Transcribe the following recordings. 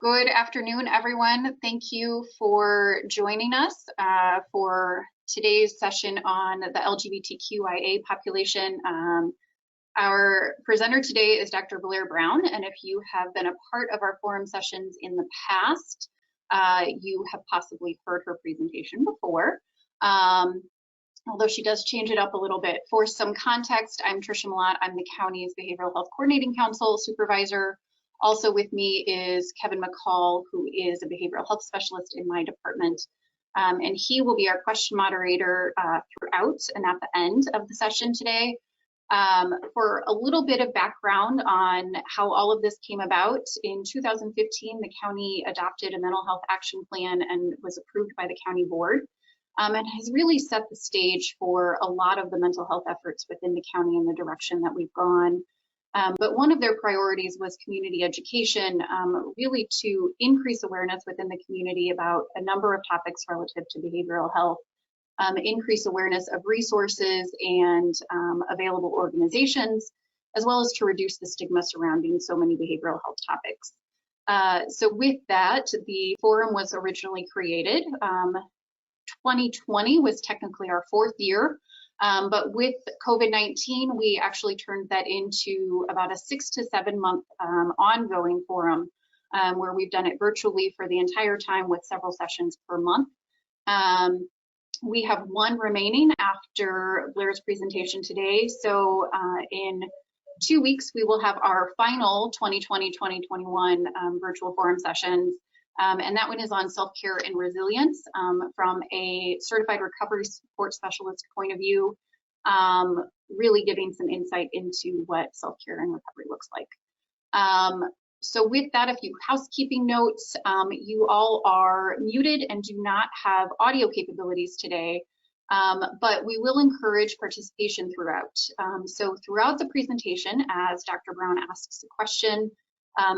Good afternoon, everyone. Thank you for joining us for today's session on the LGBTQIA population. Our presenter today is Dr. Blair Brown, and if you have been a part of our forum sessions in the past, you have possibly heard her presentation before. Although she does change it up a little bit. For some context, I'm Tricia Malott. I'm the county's Behavioral Health Coordinating Council supervisor. Also with me is Kevin McCall, who is a behavioral health specialist in my department. And he will be our question moderator throughout and at the end of the session today. For a little bit of background on how all of this came about, in 2015, the county adopted a mental health action plan and was approved by the county board. And has really set the stage for a lot of the mental health efforts within the county and the direction that we've gone. But one of their priorities was community education, really to increase awareness within the community about a number of topics relative to behavioral health, increase awareness of resources and available organizations, as well as to reduce the stigma surrounding so many behavioral health topics. So with that, the forum was originally created. 2020 was technically our fourth year. But with COVID-19, we actually turned that into about a 6 to 7 month ongoing forum where we've done it virtually for the entire time with several sessions per month. We have one remaining after Blair's presentation today. So in 2 weeks, we will have our final 2020-2021 virtual forum sessions. And that one is on self-care and resilience from a certified recovery support specialist point of view, really giving some insight into what self-care and recovery looks like. So with that, a few housekeeping notes. You all are muted and do not have audio capabilities today, but we will encourage participation throughout. So throughout the presentation, as Dr. Brown asks a question,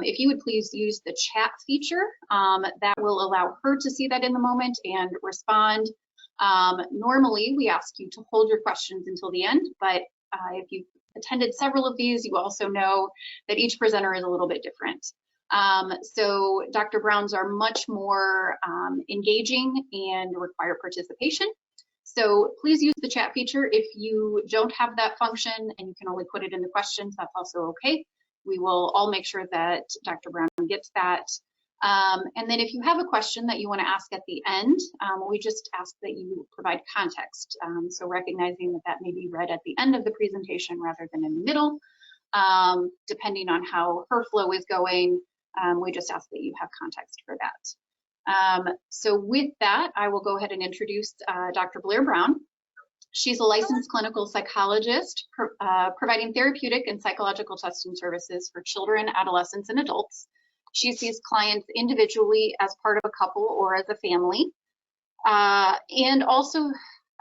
if you would please use the chat feature, that will allow her to see that in the moment and respond. Normally, we ask you to hold your questions until the end, but if you've attended several of these, you also know that each presenter is a little bit different. So Dr. Brown's are much more engaging and require participation. So please use the chat feature. If you don't have that function and you can only put it in the questions, that's also okay. We will all make sure that Dr. Brown gets that. And then if you have a question that you want to ask at the end, we just ask that you provide context. So recognizing that that may be read at the end of the presentation rather than in the middle, depending on how her flow is going, we just ask that you have context for that. So with that, I will go ahead and introduce Dr. Blair Brown. She's a licensed clinical psychologist providing therapeutic and psychological testing services for children, adolescents, and adults. She sees clients individually as part of a couple or as a family. And also,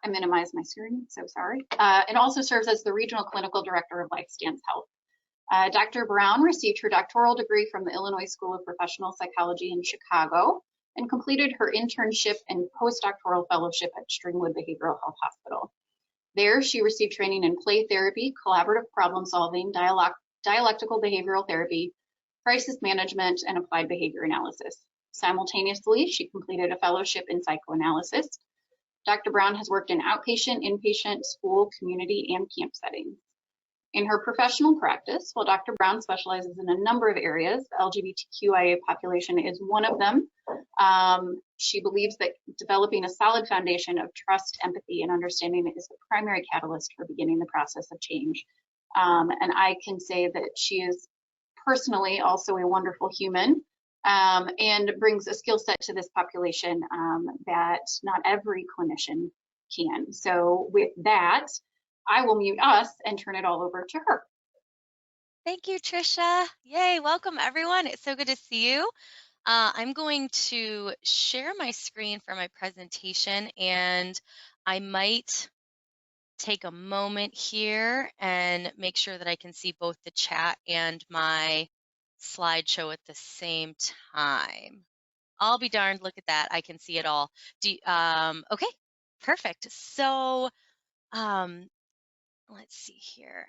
I minimized my screen, so sorry. And also serves as the regional clinical director of LifeStance Health. Dr. Brown received her doctoral degree from the Illinois School of Professional Psychology in Chicago and completed her internship and postdoctoral fellowship at Stringwood Behavioral Health Hospital. There, she received training in play therapy, collaborative problem solving, dialectical behavioral therapy, crisis management, and applied behavior analysis. Simultaneously, she completed a fellowship in psychoanalysis. Dr. Brown has worked in outpatient, inpatient, school, community, and camp settings. In her professional practice, while Dr. Brown specializes in a number of areas, the LGBTQIA population is one of them. She believes that developing a solid foundation of trust, empathy, and understanding is the primary catalyst for beginning the process of change. And I can say that she is personally also a wonderful human and brings a skill set to this population that not every clinician can. So with that, I will mute us and turn it all over to her. Thank you, Tricia. Yay, welcome everyone. It's so good to see you. I'm going to share my screen for my presentation, and I might take a moment here and make sure that I can see both the chat and my slideshow at the same time. I'll be darned, look at that. I can see it all. Okay, perfect. So let's see here.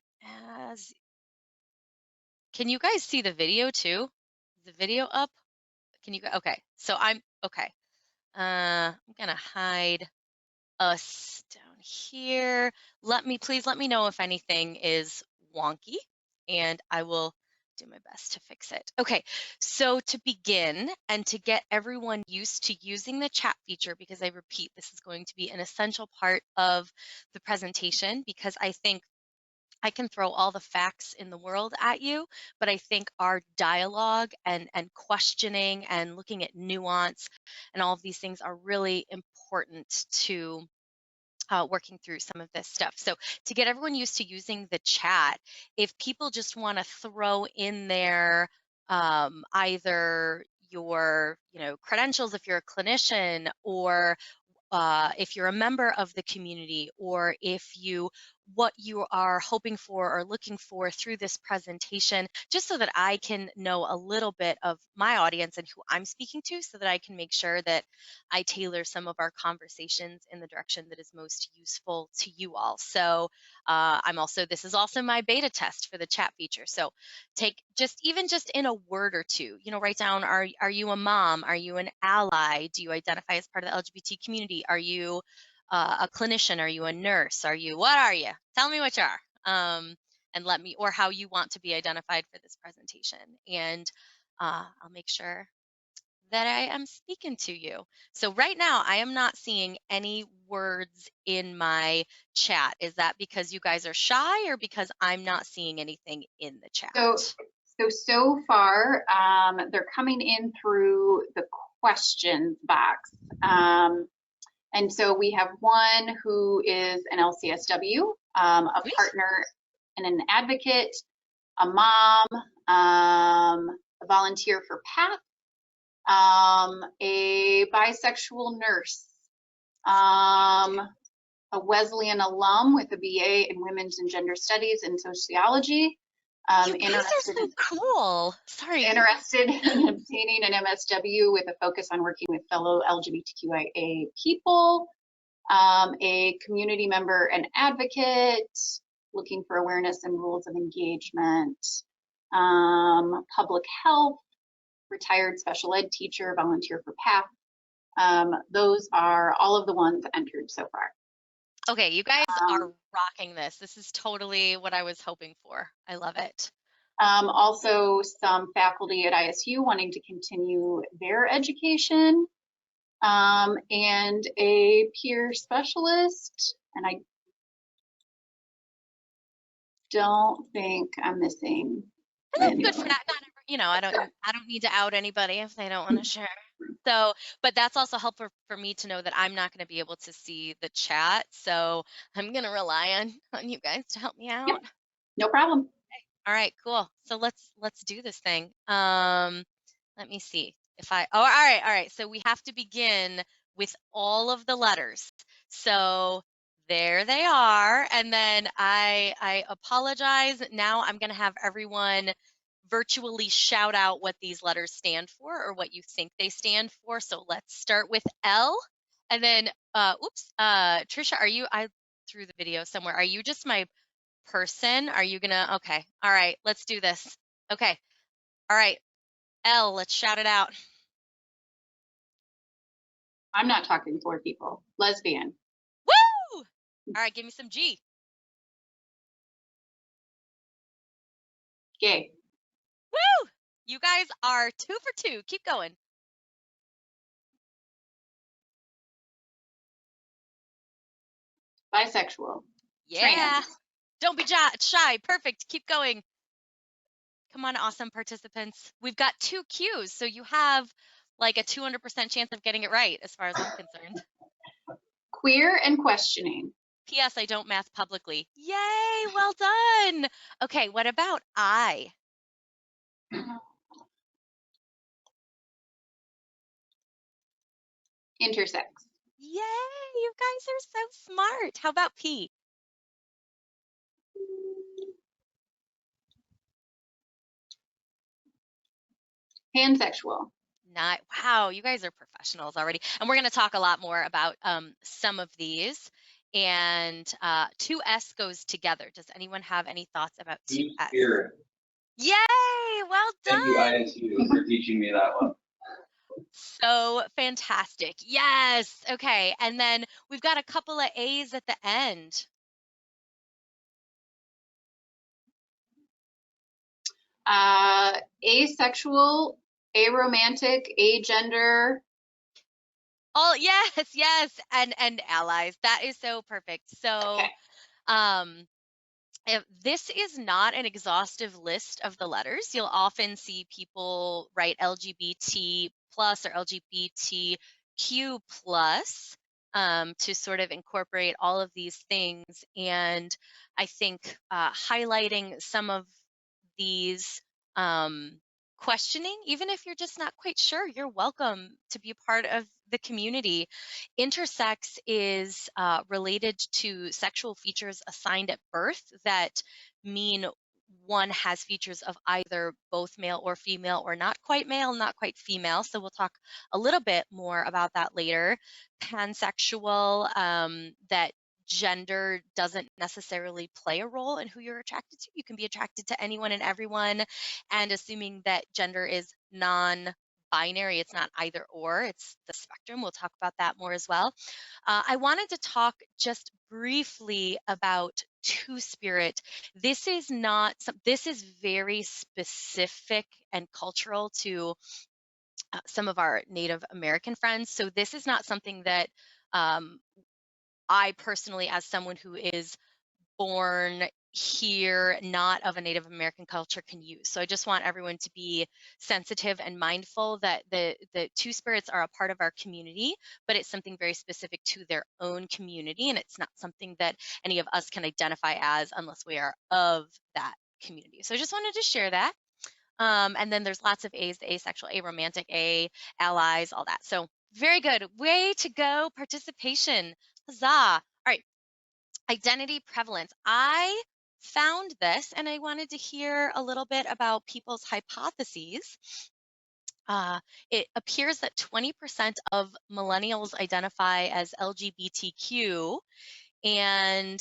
Can you guys see the video too? Is the video up? Can you go? Okay. So I'm okay. I'm gonna hide us down here. Please let me know if anything is wonky, and I will do my best to fix it. Okay, so to begin and to get everyone used to using the chat feature, because I repeat, this is going to be an essential part of the presentation, because I think I can throw all the facts in the world at you, but I think our dialogue and questioning and looking at nuance and all of these things are really important to working through some of this stuff. So to get everyone used to using the chat, if people just want to throw in their either your credentials if you're a clinician, or if you're a member of the community, or what you are hoping for or looking for through this presentation, just so that I can know a little bit of my audience and who I'm speaking to, so that I can make sure that I tailor some of our conversations in the direction that is most useful to you all. So this is also my beta test for the chat feature. So take even just in a word or two, write down, are you a mom? Are you an ally? Do you identify as part of the LGBT community? Are you a clinician? Are you a nurse? What are you? Tell me what you are. And let me, or how you want to be identified for this presentation. And I'll make sure that I am speaking to you. So right now, I am not seeing any words in my chat. Is that because you guys are shy, or because I'm not seeing anything in the chat? So far, they're coming in through the questions box. And so we have one who is an LCSW, a partner and an advocate, a mom, a volunteer for PATH, a bisexual nurse, a Wesleyan alum with a BA in Women's and Gender Studies and Sociology. You guys are so cool. Sorry. Interested in obtaining an MSW with a focus on working with fellow LGBTQIA people, a community member and advocate, looking for awareness and rules of engagement, public health, retired special ed teacher, volunteer for PATH. Those are all of the ones entered so far. Okay, you guys are rocking this. This is totally what I was hoping for. I love it. Also, some faculty at ISU wanting to continue their education, and a peer specialist, and I don't think I'm missing. That's good for that. I don't need to out anybody if they don't want to share. So, but that's also helpful for me to know that I'm not going to be able to see the chat. So I'm going to rely on you guys to help me out. Yep. No problem. Okay. All right, cool. So let's do this thing. Let me see all right. So we have to begin with all of the letters. So there they are. And then I apologize. Now I'm going to have everyone virtually shout out what these letters stand for, or what you think they stand for. So let's start with L. And then, Trisha, I threw the video somewhere. Are you just my person? Are you gonna, okay. All right, let's do this. Okay. All right. L, let's shout it out. I'm not talking for people. Lesbian. Woo! All right, give me some G. Gay. Woo! You guys are 2 for 2. Keep going. Bisexual. Yeah. Trans. Don't be shy. Perfect. Keep going. Come on, awesome participants. We've got 2 Qs, so you have like a 200% chance of getting it right, as far as I'm concerned. Queer and questioning. P.S. I don't math publicly. Yay, well done. Okay, what about I? Intersex. Yay, you guys are so smart. How about P? Pansexual. Wow, you guys are professionals already. And we're going to talk a lot more about some of these. And 2S goes together. Does anyone have any thoughts about 2S? Spirit. Yay, well done. Thank you, ISU, for teaching me that one. So fantastic. Yes. Okay. And then we've got a couple of A's at the end. Asexual, aromantic, agender. Oh, yes, yes. And allies. That is so perfect. So, Okay. um, this is not an exhaustive list of the letters. You'll often see people write LGBT plus or LGBTQ plus to sort of incorporate all of these things. And I think highlighting some of these questioning, even if you're just not quite sure, you're welcome to be a part of the community. Intersex is related to sexual features assigned at birth that mean one has features of either both male or female, or not quite male, not quite female. So we'll talk a little bit more about that later. Pansexual, that gender doesn't necessarily play a role in who you're attracted to. You can be attracted to anyone and everyone, and assuming that gender is non-binary, it's not either or, it's the spectrum. We'll talk about that more as well. I wanted to talk just briefly about Two-Spirit. This is not this is very specific and cultural to some of our Native American friends. So this is not something that I personally, as someone who is born here, not of a Native American culture, can use. So I just want everyone to be sensitive and mindful that the Two-Spirits are a part of our community, but it's something very specific to their own community, and it's not something that any of us can identify as unless we are of that community. So I just wanted to share that. And then there's lots of A's, the asexual, aromantic, allies, all that. So very good. Way to go, participation. Huzzah. All right. Identity prevalence. I found this and I wanted to hear a little bit about people's hypotheses. It appears that 20% of millennials identify as LGBTQ, and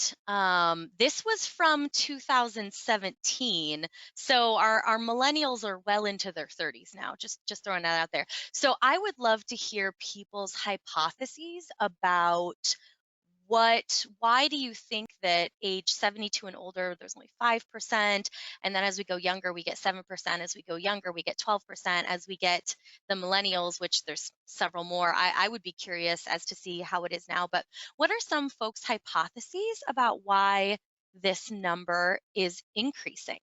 this was from 2017. So our millennials are well into their 30s now, just throwing that out there. So I would love to hear people's hypotheses about why do you think that age 72 and older, there's only 5%, and then as we go younger, we get 7%, as we go younger, we get 12%, as we get the millennials, which there's several more. I would be curious as to see how it is now, but what are some folks' hypotheses about why this number is increasing?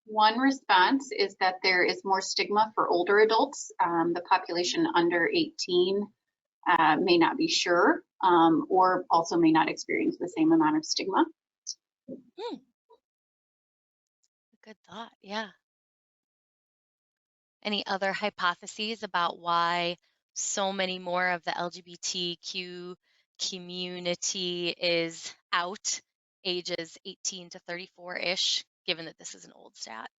One response is that there is more stigma for older adults. The population under 18 may not be sure or also may not experience the same amount of stigma. Good thought, yeah. Any other hypotheses about why so many more of the LGBTQ community is out ages 18 to 34-ish, given that this is an old stat?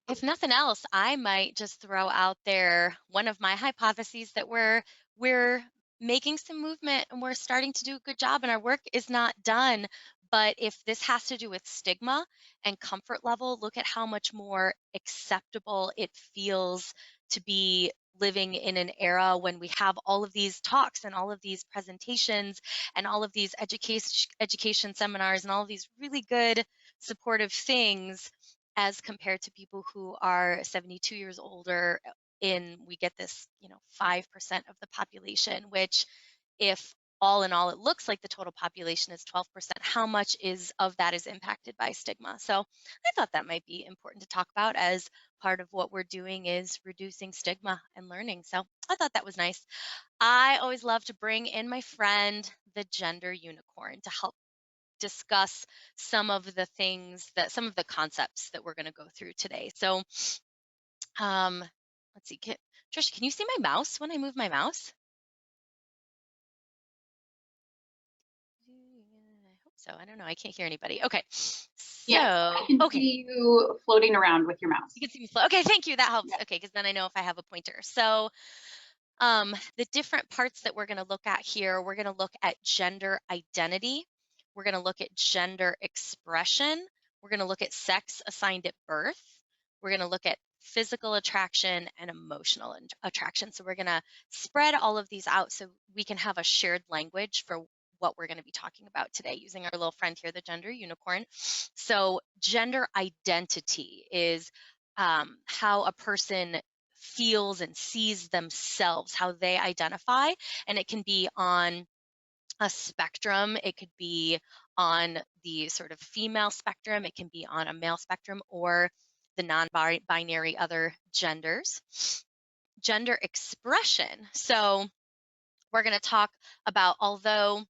If nothing else, I might just throw out there one of my hypotheses that we're making some movement and we're starting to do a good job and our work is not done. But if this has to do with stigma and comfort level, look at how much more acceptable it feels to be living in an era when we have all of these talks and all of these presentations and all of these education seminars and all of these really good supportive things, as compared to people who are 72 years older. We get this 5% of the population, which, if all in all it looks like the total population is 12%, how much of that is impacted by stigma? So I thought that might be important to talk about, as part of what we're doing is reducing stigma and learning. So I thought that was nice. I always love to bring in my friend, the gender unicorn, to help discuss some of the concepts that we're going to go through today. So let's see, Trisha, can you see my mouse when I move my mouse? I hope so. I don't know. I can't hear anybody. Okay. Yes, So, I can okay. see you floating around with your mouse. You can see me float. Okay, thank you. That helps. Yeah. Okay, because then I know if I have a pointer. So, the different parts that we're going to look at here, we're going to look at gender identity. We're going to look at gender expression. We're going to look at sex assigned at birth. We're going to look at physical attraction and emotional attraction. So we're going to spread all of these out so we can have a shared language for what we're going to be talking about today using our little friend here, the gender unicorn. So gender identity is how a person feels and sees themselves, how they identify. And it can be on a spectrum. It could be on the sort of female spectrum. It can be on a male spectrum or the non-binary other genders. Gender expression. So we're going to talk about, although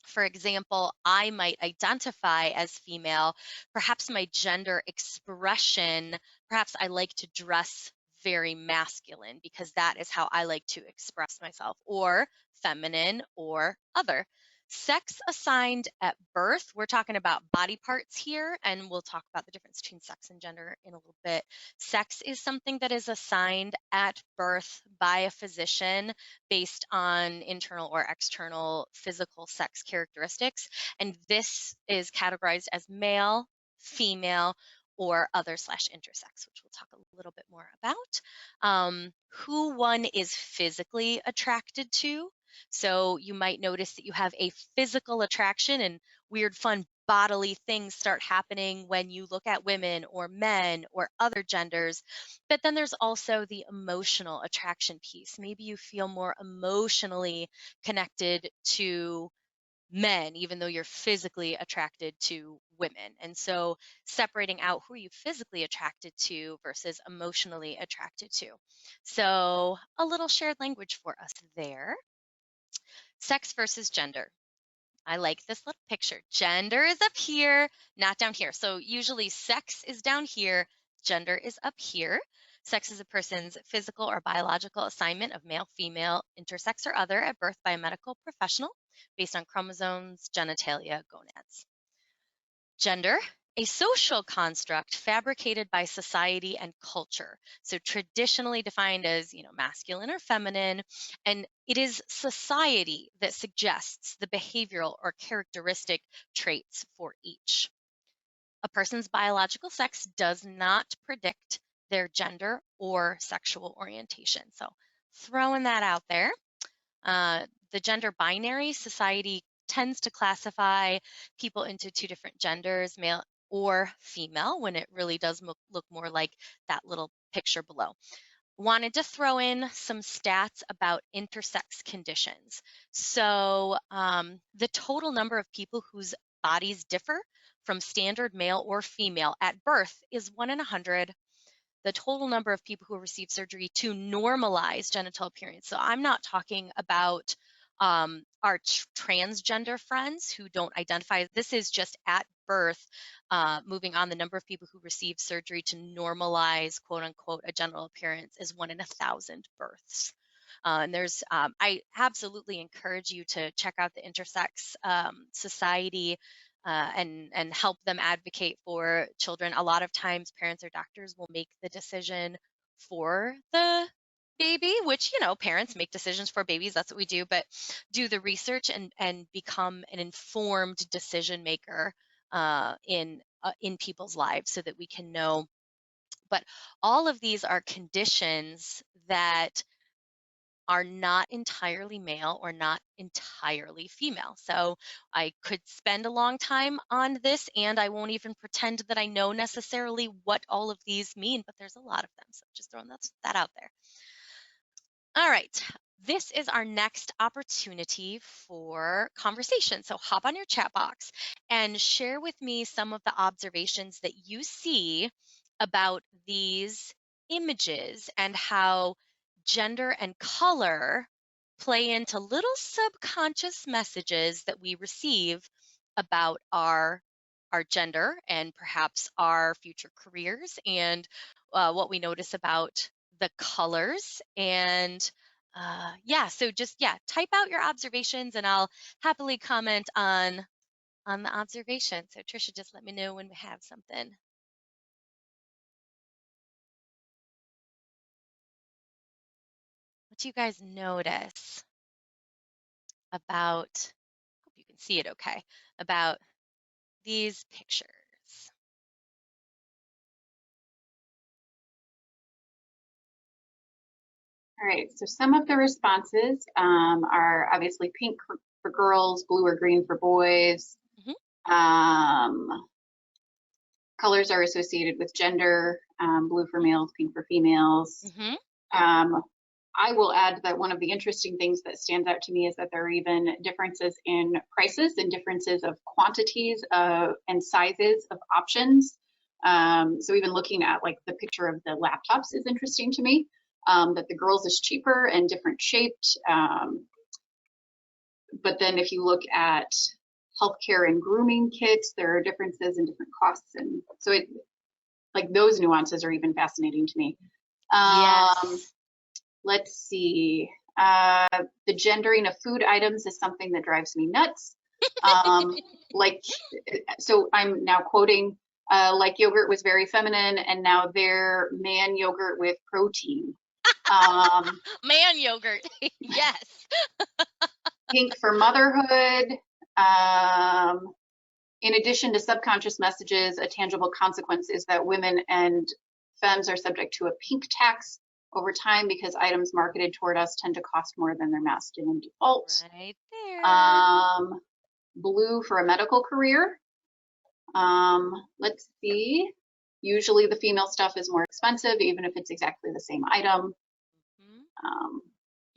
for example, I might identify as female, perhaps my gender expression, perhaps I like to dress very masculine because that is how I like to express myself, or feminine or other. Sex assigned at birth, we're talking about body parts here, and we'll talk about the difference between sex and gender in a little bit. Sex is something that is assigned at birth by a physician based on internal or external physical sex characteristics. And this is categorized as male, female, or other/intersex, which we'll talk a little bit more about. Who one is physically attracted to. So you might notice that you have a physical attraction and weird, fun bodily things start happening when you look at women or men or other genders. But then there's also the emotional attraction piece. Maybe you feel more emotionally connected to men, even though you're physically attracted to women. And so separating out who are you physically attracted to versus emotionally attracted to. So a little shared language for us there. Sex versus gender. I like this little picture. Gender is up here, not down here. So usually sex is down here, gender is up here. Sex is a person's physical or biological assignment of male, female, intersex, or other at birth by a medical professional based on chromosomes, genitalia, gonads. Gender, a social construct fabricated by society and culture. So traditionally defined as, masculine or feminine, and it is society that suggests the behavioral or characteristic traits for each. A person's biological sex does not predict their gender or sexual orientation. So throwing that out there. The gender binary society tends to classify people into two different genders, male or female, when it really does look more like that little picture below. Wanted to throw in some stats about intersex conditions. So the total number of people whose bodies differ from standard male or female at birth is 1 in 100. The total number of people who receive surgery to normalize genital appearance. So I'm not talking about our transgender friends who don't identify. This is just at birth, moving on, the number of people who receive surgery to normalize, quote unquote, a genital appearance is 1 in 1,000 births. And there's, I absolutely encourage you to check out the Intersex Society and help them advocate for children. A lot of times parents or doctors will make the decision for the baby, which, parents make decisions for babies, that's what we do, but do the research and become an informed decision maker in people's lives so that we can know. But all of these are conditions that are not entirely male or not entirely female. So I could spend a long time on this, and I won't even pretend that I know necessarily what all of these mean, but there's a lot of them. So just throwing that out there. All right. This is our next opportunity for conversation. So hop on your chat box and share with me some of the observations that you see about these images and how gender and color play into little subconscious messages that we receive about our gender and perhaps our future careers, and what we notice about the colors. And yeah, so just, yeah, type out your observations and I'll happily comment on the observation. So Trisha, just let me know when we have something. What do you guys notice about, hope you can see it okay, about these pictures? All right, so some of the responses are obviously pink for girls, blue or green for boys. Colors are associated with gender, blue for males, pink for females. I will add that one of the interesting things that stands out to me is that there are even differences in prices and differences of quantities and sizes of options. So even looking at like the picture of the laptops is interesting to me, that the girls is cheaper and different shaped. But then if you look at healthcare and grooming kits, there are differences in different costs. And so it, like those nuances are even fascinating to me. Yes. Let's see. The gendering of food items is something that drives me nuts. Like, so I'm now quoting, like yogurt was very feminine and now they're man yogurt with protein. Man yogurt, yes. Pink for motherhood. In addition to subconscious messages, a tangible consequence is that women and femmes are subject to a pink tax over time because items marketed toward us tend to cost more than their masculine default. Right there. Blue for a medical career. Let's see. Usually the female stuff is more expensive, even if it's exactly the same item.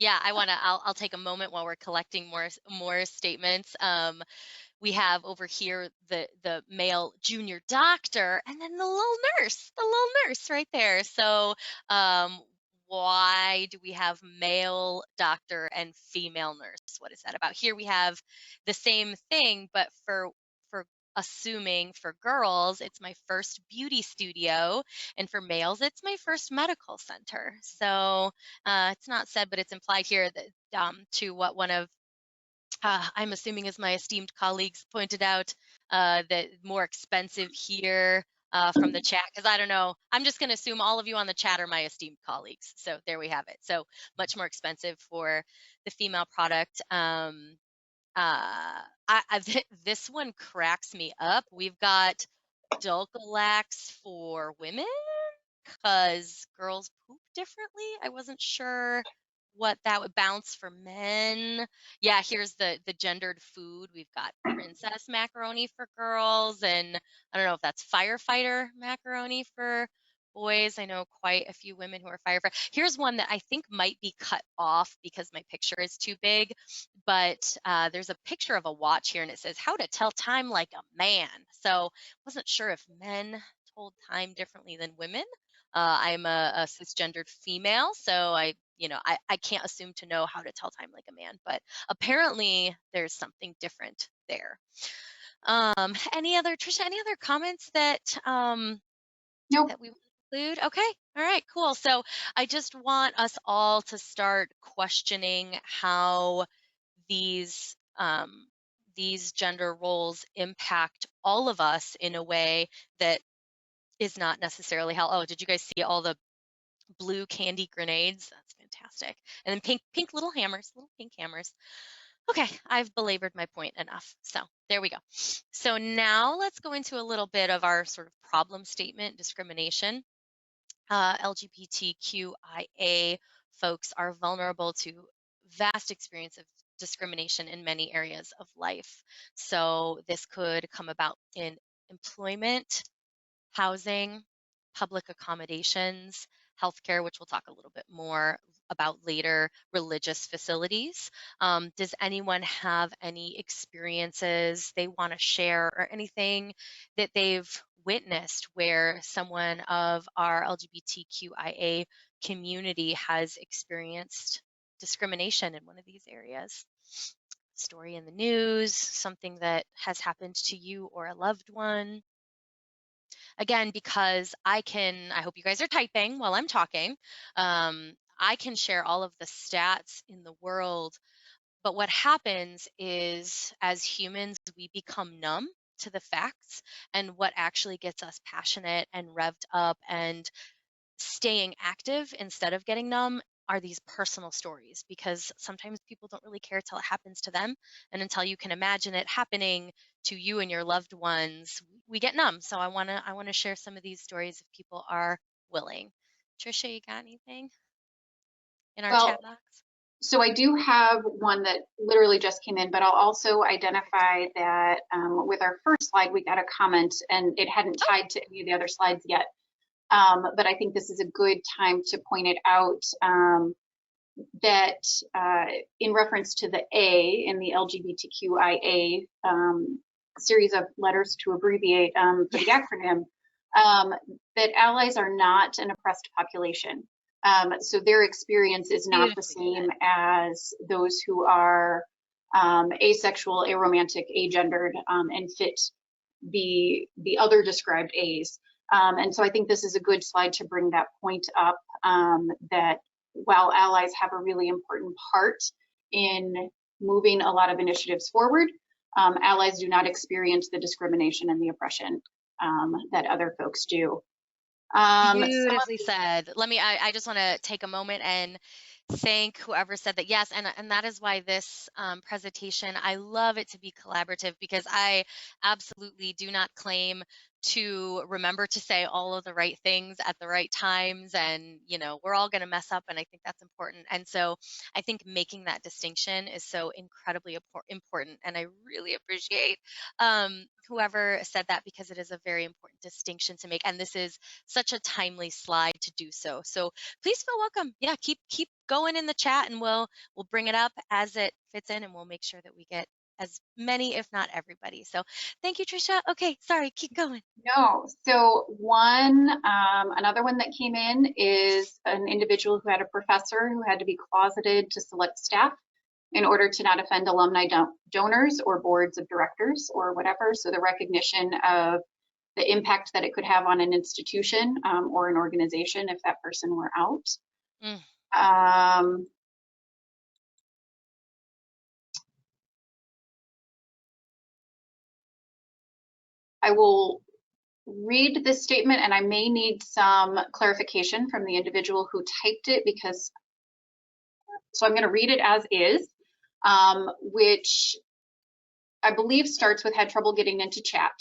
Yeah, I'll take a moment while we're collecting more statements. We have over here the male junior doctor and then the little nurse right there. So why do we have male doctor and female nurse? What is that about? Here we have the same thing, but for assuming for girls, it's my first beauty studio, and for males, it's my first medical center. So it's not said, but it's implied here that to what one of I'm assuming as my esteemed colleagues pointed out, that more expensive here from the chat, because I don't know, I'm just going to assume all of you on the chat are my esteemed colleagues. So there we have it. So much more expensive for the female product. This one cracks me up. We've got Dulcolax for women because girls poop differently. I wasn't sure what that would bounce for men. Yeah, here's the gendered food. We've got princess macaroni for girls, and I don't know if that's firefighter macaroni for boys. I know quite a few women who are firefighters. Here's one that I think might be cut off because my picture is too big, but there's a picture of a watch here and it says how to tell time like a man. So wasn't sure if men told time differently than women. I'm a cisgendered female, so I can't assume to know how to tell time like a man, but apparently there's something different there. Trisha, any other comments that Nope. that we include? Okay, all right, cool. So I just want us all to start questioning how these gender roles impact all of us in a way that is not necessarily how. Oh, did you guys see all the blue candy grenades? That's fantastic. And then pink little pink hammers. Okay, I've belabored my point enough. So there we go. So now let's go into a little bit of our sort of problem statement, discrimination. LGBTQIA folks are vulnerable to vast experience of discrimination in many areas of life. So this could come about in employment, housing, public accommodations, healthcare, which we'll talk a little bit more about later, religious facilities. Does anyone have any experiences they want to share or anything that they've witnessed where someone of our LGBTQIA community has experienced discrimination in one of these areas? Story in the news, something that has happened to you or a loved one. again, because I hope you guys are typing while I'm talking. I can share all of the stats in the world, but what happens is, as humans, we become numb to the facts, and what actually gets us passionate and revved up and staying active instead of getting numb are these personal stories, because sometimes people don't really care till it happens to them, and until you can imagine it happening to you and your loved ones, we get numb. So I want to share some of these stories if people are willing. Trisha, you got anything in our Well, chat box? so I do have one that literally just came in, but I'll also identify that with our first slide, we got a comment and it hadn't tied to any of the other slides yet. But I think this is a good time to point it out, that in reference to the A in the LGBTQIA series of letters to abbreviate for the acronym, that allies are not an oppressed population. So their experience is not the same as those who are asexual, aromantic, agendered, and fit the other described A's. And so I think this is a good slide to bring that point up, that while allies have a really important part in moving a lot of initiatives forward, allies do not experience the discrimination and the oppression that other folks do. Beautifully said. I just want to take a moment and thank whoever said that. Yes, and that is why this presentation, I love it to be collaborative, because I absolutely do not claim to remember to say all of the right things at the right times, and we're all going to mess up, and I think that's important. And so I think making that distinction is so incredibly important, and I really appreciate whoever said that, because it is a very important distinction to make, and this is such a timely slide to do so. So please feel welcome. Yeah, keep going in the chat, and we'll bring it up as it fits in, and we'll make sure that we get as many, if not everybody. So thank you, Trisha. Okay, sorry, keep going. No, so another one that came in is an individual who had a professor who had to be closeted to select staff in order to not offend alumni donors or boards of directors or whatever. So the recognition of the impact that it could have on an institution or an organization if that person were out. I will read this statement, and I may need some clarification from the individual who typed it, so I'm going to read it as is, which I believe starts with had trouble getting into chat.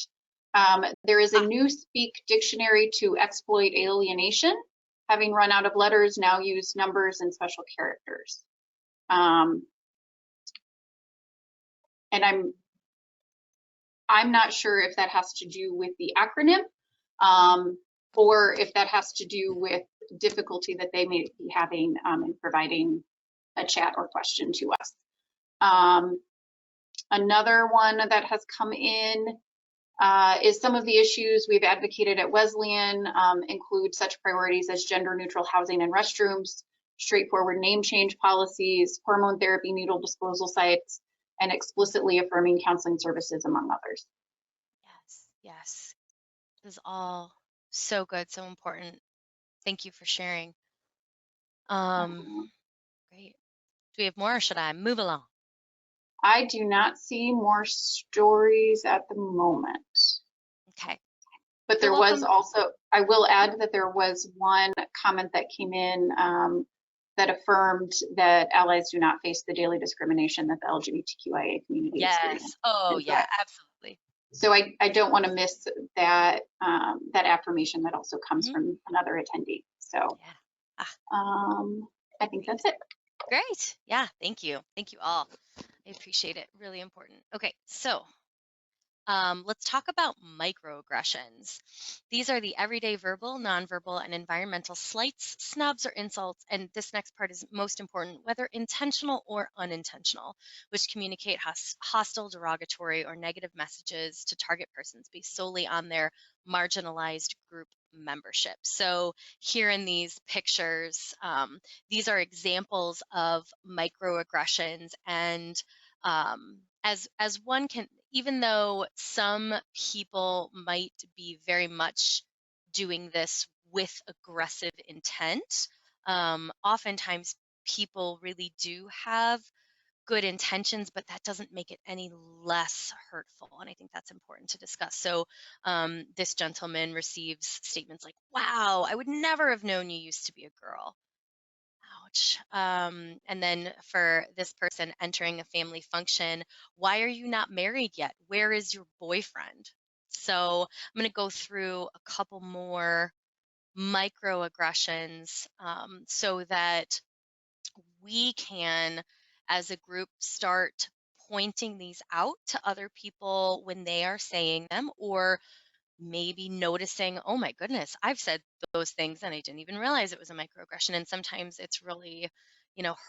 There is a new Speak dictionary to exploit alienation. Having run out of letters, now use numbers and special characters. And I'm not sure if that has to do with the acronym, or if that has to do with difficulty that they may be having in providing a chat or question to us. Another one that has come in is some of the issues we've advocated at Wesleyan include such priorities as gender neutral housing and restrooms, straightforward name change policies, hormone therapy needle disposal sites, and explicitly affirming counseling services, among others. Yes. This is all so good, so important. Thank you for sharing. Great. Do we have more, or should I move along? I do not see more stories at the moment. Okay. But there was also, I will add that there was one comment that came in that affirmed that allies do not face the daily discrimination that the LGBTQIA community experiences. Oh, yeah, absolutely. So I don't want to miss that that affirmation that also comes from another attendee. So I think that's it. Great. Yeah, thank you. Thank you all. I appreciate it. Really important. Okay, so let's talk about microaggressions. These are the everyday verbal, nonverbal, and environmental slights, snubs, or insults, and this next part is most important, whether intentional or unintentional, which communicate hostile, derogatory, or negative messages to target persons based solely on their marginalized group membership. So here in these pictures, these are examples of microaggressions, and as one can, even though some people might be very much doing this with aggressive intent. Oftentimes people really do have good intentions, but that doesn't make it any less hurtful. And I think that's important to discuss. So this gentleman receives statements like, wow, I would never have known you used to be a girl. Ouch. And then for this person entering a family function, why are you not married yet? Where is your boyfriend? So I'm going to go through a couple more microaggressions so that we can, as a group, start pointing these out to other people when they are saying them, or maybe noticing, oh my goodness, I've said those things and I didn't even realize it was a microaggression. And sometimes it's really,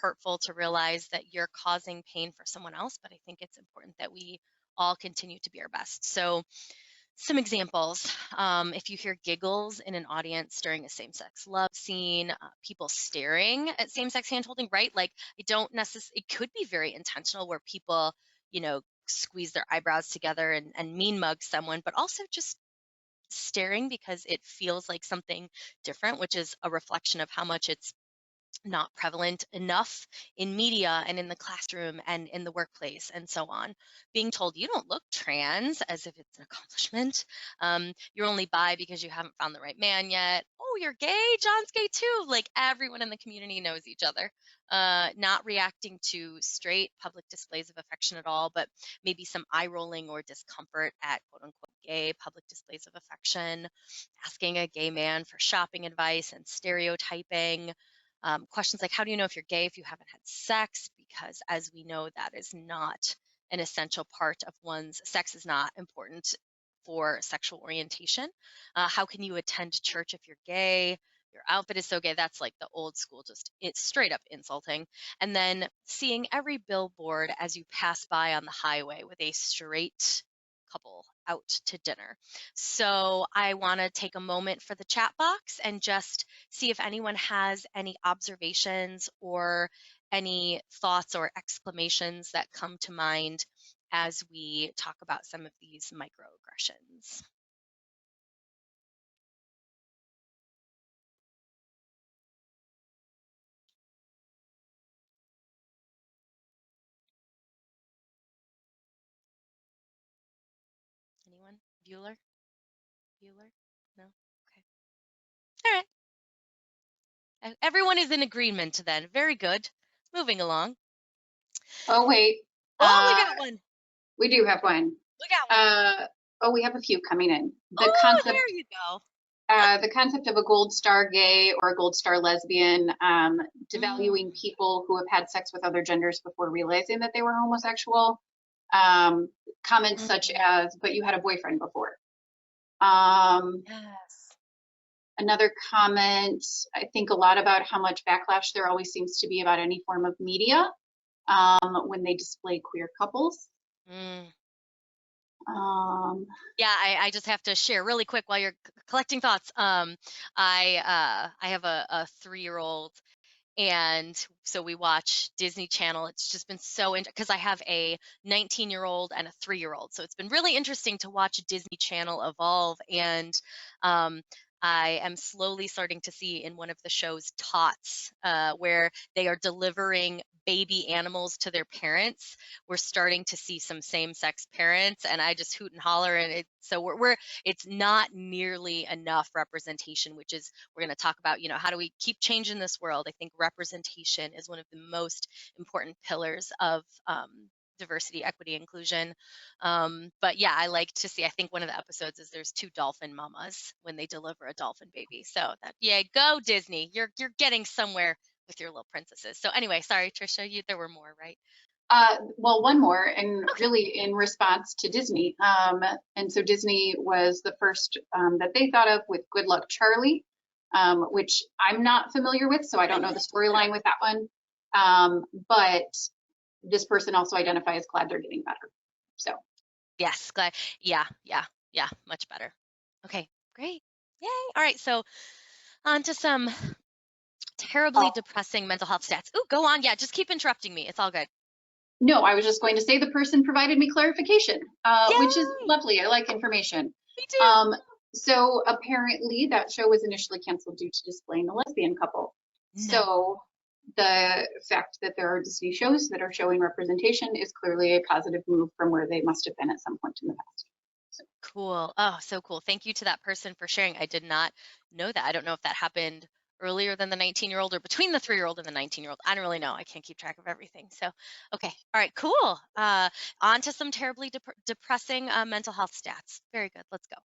hurtful to realize that you're causing pain for someone else. But I think it's important that we all continue to be our best. So some examples, if you hear giggles in an audience during a same-sex love scene, people staring at same-sex hand-holding, right? Like, it could be very intentional where people, squeeze their eyebrows together and mean mug someone, but also just staring because it feels like something different, which is a reflection of how much it's not prevalent enough in media and in the classroom and in the workplace and so on. Being told you don't look trans as if it's an accomplishment. You're only bi because you haven't found the right man yet. Oh, you're gay? John's gay too. Like, everyone in the community knows each other. Not reacting to straight public displays of affection at all, but maybe some eye rolling or discomfort at quote unquote gay public displays of affection. Asking a gay man for shopping advice and stereotyping. Questions like, how do you know if you're gay if you haven't had sex? Because as we know, that is not an essential part of one's sex, is not important for sexual orientation. How can you attend church if you're gay? Your outfit is so gay. That's like the old school, just it's straight up insulting. And then seeing every billboard as you pass by on the highway with a straight couple out to dinner. So I want to take a moment for the chat box and just see if anyone has any observations or any thoughts or exclamations that come to mind as we talk about some of these microaggressions. Anyone? Bueller? Bueller? No? Okay. All right. Everyone is in agreement then. Very good. Moving along. Oh, wait. Oh, we got one. We do have one. We got one. We have a few coming in. There you go. The concept of a gold star gay or a gold star lesbian, devaluing people who have had sex with other genders before realizing that they were homosexual. Comments such as, but you had a boyfriend before. Yes. Another comment, I think a lot about how much backlash there always seems to be about any form of media when they display queer couples. Yeah, I just have to share really quick while you're collecting thoughts. I have a 3-year-old, and so we watch Disney Channel. It's just been so because I have a 19-year-old and a 3-year-old, so it's been really interesting to watch Disney Channel evolve. And I am slowly starting to see in one of the shows, Tots, where they are delivering baby animals to their parents. We're starting to see some same-sex parents, and I just hoot and holler. And so it's not nearly enough representation, which is, we're going to talk about, how do we keep changing this world? I think representation is one of the most important pillars of diversity, equity, inclusion. But yeah, I like to see, I think one of the episodes is there's 2 dolphin mamas when they deliver a dolphin baby. So yeah, go Disney. You're getting somewhere with your little princesses. So anyway, sorry, Trisha, there were more, right? Well, one more, and really in response to Disney. And so Disney was the first that they thought of with Good Luck Charlie, which I'm not familiar with, so I don't know the storyline with that one. But this person also identifies glad they're getting better. So yes, glad. Yeah, much better. Okay, great. Yay. All right, so on to some terribly depressing mental health stats. Ooh, go on. Yeah, just keep interrupting me. It's all good. No, I was just going to say the person provided me clarification, which is lovely. I like information. Me too. So apparently that show was initially canceled due to displaying a lesbian couple. No. So the fact that there are Disney shows that are showing representation is clearly a positive move from where they must have been at some point in the past. So. Cool. Oh, so cool. Thank you to that person for sharing. I did not know that. I don't know if that happened earlier than the 19-year-old or between the 3-year-old and the 19-year-old. I don't really know. I can't keep track of everything. So, okay. All right, cool. On to some terribly depressing mental health stats. Very good. Let's go.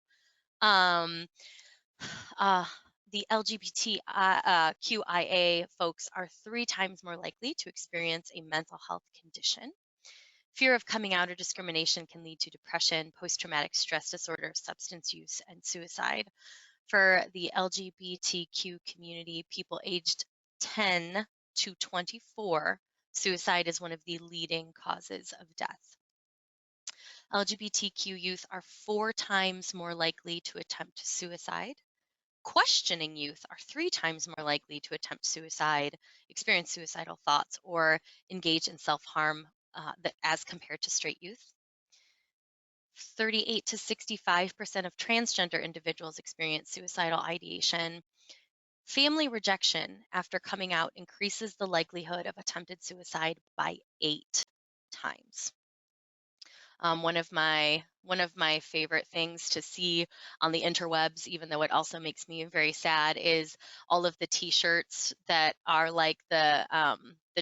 The LGBTQIA folks are 3 times more likely to experience a mental health condition. Fear of coming out or discrimination can lead to depression, post-traumatic stress disorder, substance use, and suicide. For the LGBTQ community, people aged 10 to 24, suicide is one of the leading causes of death. LGBTQ youth are 4 times more likely to attempt suicide. Questioning youth are 3 times more likely to attempt suicide, experience suicidal thoughts, or engage in self-harm as compared to straight youth. 38 to 65% of transgender individuals experience suicidal ideation. Family rejection after coming out increases the likelihood of attempted suicide by 8 times. One of my favorite things to see on the interwebs, even though it also makes me very sad, is all of the T-shirts that are like the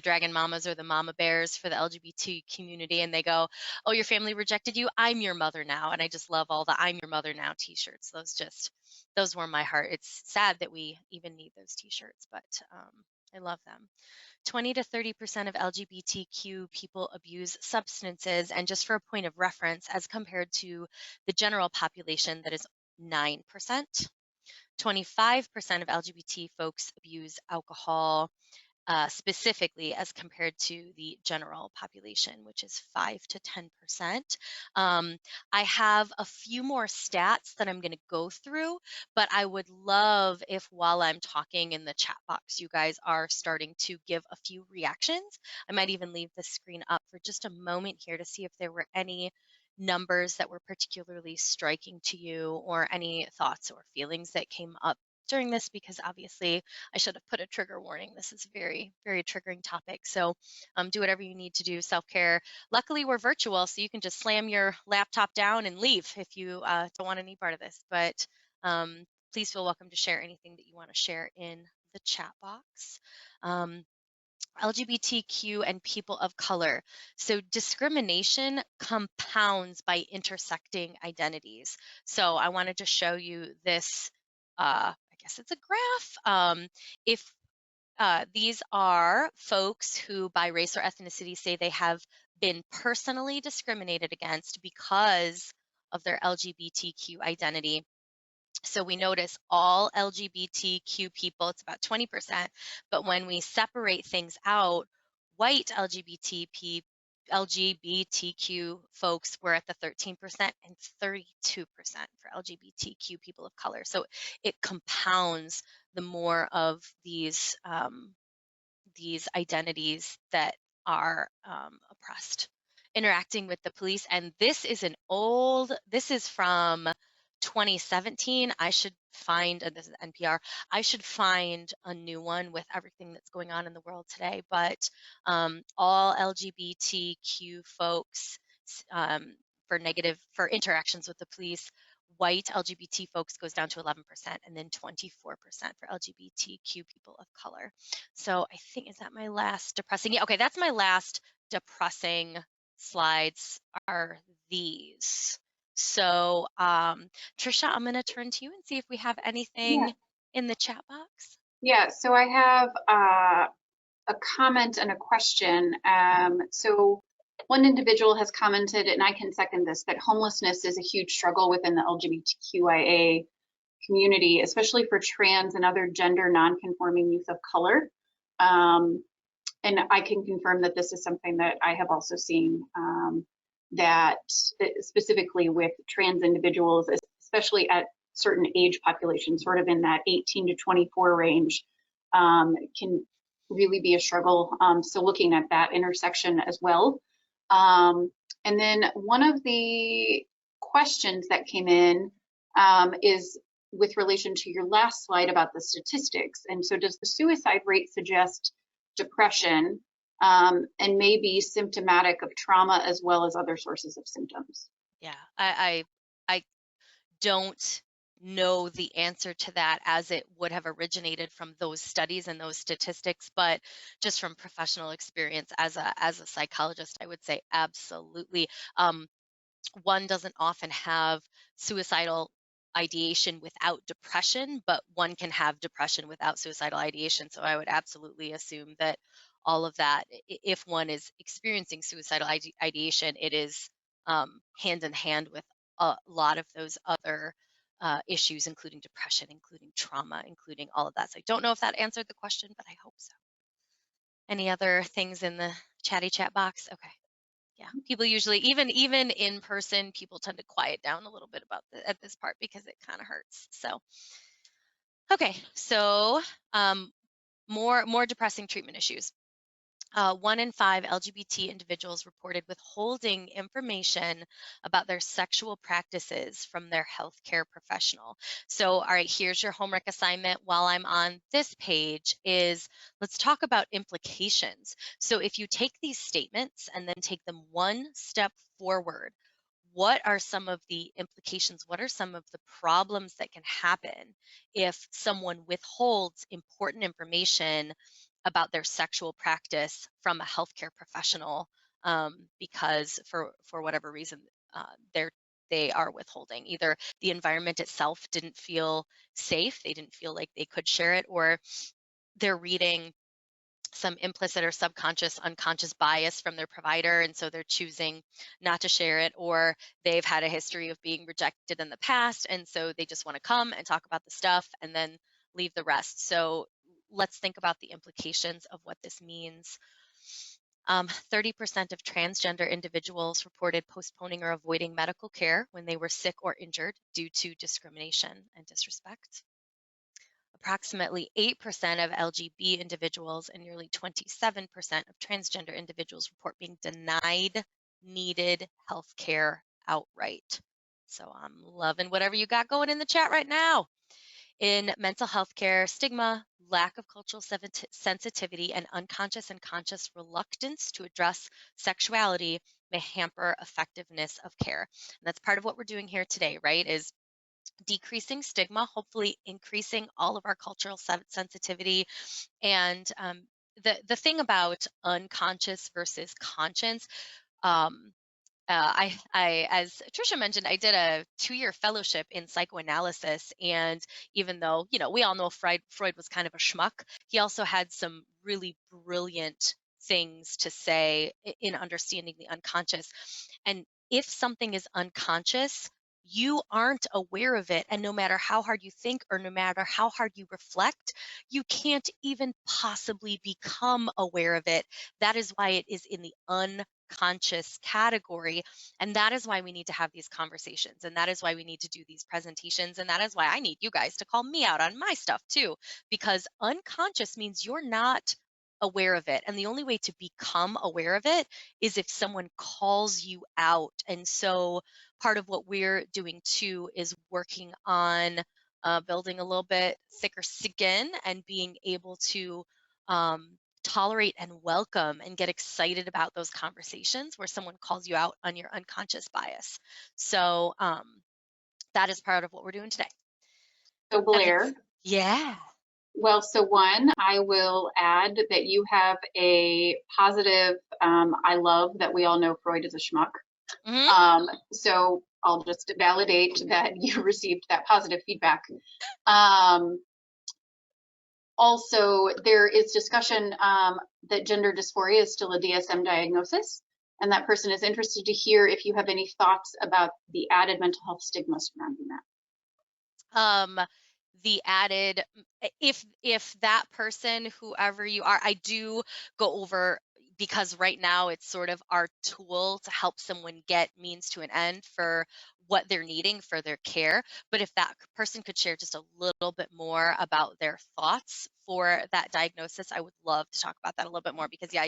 Dragon Mamas or the Mama Bears for the LGBT community, and they go, "Oh, your family rejected you. I'm your mother now." And I just love all the "I'm your mother now" T-shirts. Those warm my heart. It's sad that we even need those T-shirts, but I love them. 20 to 30% of LGBTQ people abuse substances, and just for a point of reference, as compared to the general population, that is 9%. 25% of LGBT folks abuse alcohol, specifically as compared to the general population, which is 5 to 10%. I have a few more stats that I'm going to go through, but I would love if while I'm talking in the chat box, you guys are starting to give a few reactions. I might even leave the screen up for just a moment here to see if there were any numbers that were particularly striking to you, or any thoughts or feelings that came up during this, because obviously I should have put a trigger warning. This is a very, very triggering topic. So do whatever you need to do, self-care. Luckily, we're virtual, so you can just slam your laptop down and leave if you don't want any part of this. But please feel welcome to share anything that you want to share in the chat box. LGBTQ and people of color. So discrimination compounds by intersecting identities. So I wanted to show you this, I guess it's a graph. If these are folks who by race or ethnicity say they have been personally discriminated against because of their LGBTQ identity. So we notice all LGBTQ people, it's about 20%, but when we separate things out, white LGBTQ folks were at the 13% and 32% for LGBTQ people of color. So it compounds the more of these identities that are oppressed. Interacting with the police, and this is from 2017. I should find, and this is NPR, I should find a new one with everything that's going on in the world today, but all LGBTQ folks, for interactions with the police, white LGBT folks goes down to 11%, and then 24% for LGBTQ people of color. So I think, is that my last depressing? Yeah, okay, that's my last depressing slides are these. So Trisha, I'm going to turn to you and see if we have anything in the chat box. Yeah, so I have a comment and a question. So one individual has commented, and I can second this, that homelessness is a huge struggle within the LGBTQIA community, especially for trans and other gender non-conforming youth of color. And I can confirm that this is something that I have also seen, that specifically with trans individuals, especially at certain age populations, sort of in that 18 to 24 range, can really be a struggle. So looking at that intersection as well. And then one of the questions that came in is with relation to your last slide about the statistics. And so does the suicide rate suggest depression and maybe symptomatic of trauma as well as other sources of symptoms? Yeah, I don't know the answer to that as it would have originated from those studies and those statistics, but just from professional experience as a psychologist, I would say absolutely. One doesn't often have suicidal ideation without depression, but one can have depression without suicidal ideation. So I would absolutely assume that all of that, if one is experiencing suicidal ideation, it is hand in hand with a lot of those other issues, including depression, including trauma, including all of that. So I don't know if that answered the question, but I hope so. Any other things in the chatty chat box? Okay. Yeah, people usually, even in person, people tend to quiet down a little bit about at this part because it kind of hurts. So, okay, so more depressing treatment issues. 1 in 5 LGBT individuals reported withholding information about their sexual practices from their healthcare professional. So, all right, here's your homework assignment while I'm on this page is let's talk about implications. So if you take these statements and then take them one step forward, what are some of the implications? What are some of the problems that can happen if someone withholds important information about their sexual practice from a healthcare professional because for whatever reason they are withholding? Either the environment itself didn't feel safe, they didn't feel like they could share it, or they're reading some implicit or subconscious, unconscious bias from their provider, and so they're choosing not to share it, or they've had a history of being rejected in the past, and so they just want to come and talk about the stuff and then leave the rest. So let's think about the implications of what this means. 30% of transgender individuals reported postponing or avoiding medical care when they were sick or injured due to discrimination and disrespect. Approximately 8% of LGB individuals and nearly 27% of transgender individuals report being denied needed health care outright. So I'm loving whatever you got going in the chat right now. In mental health care, stigma, lack of cultural sensitivity, and unconscious and conscious reluctance to address sexuality may hamper effectiveness of care. And that's part of what we're doing here today, right? Is decreasing stigma, hopefully increasing all of our cultural sensitivity. And the thing about unconscious versus conscious, as Trisha mentioned, I did a 2-year fellowship in psychoanalysis, and even though we all know Freud was kind of a schmuck, he also had some really brilliant things to say in understanding the unconscious. And if something is unconscious, you aren't aware of it, and no matter how hard you think or no matter how hard you reflect, you can't even possibly become aware of it. That is why it is in the unconscious category, and that is why we need to have these conversations, and that is why we need to do these presentations, and that is why I need you guys to call me out on my stuff too, because unconscious means you're not aware of it, and the only way to become aware of it is if someone calls you out. And so part of what we're doing too is working on building a little bit thicker skin and being able to tolerate and welcome and get excited about those conversations where someone calls you out on your unconscious bias. So that is part of what we're doing today. So Blair. Yeah. Well, so one, I will add that you have a positive, I love that we all know Freud is a schmuck. Mm-hmm. So I'll just validate that you received that positive feedback. Also, there is discussion that gender dysphoria is still a DSM diagnosis, and that person is interested to hear if you have any thoughts about the added mental health stigma surrounding that. The added, if that person, whoever you are, I do go over because right now it's sort of our tool to help someone get means to an end for what they're needing for their care. But if that person could share just a little bit more about their thoughts for that diagnosis, I would love to talk about that a little bit more, because yeah,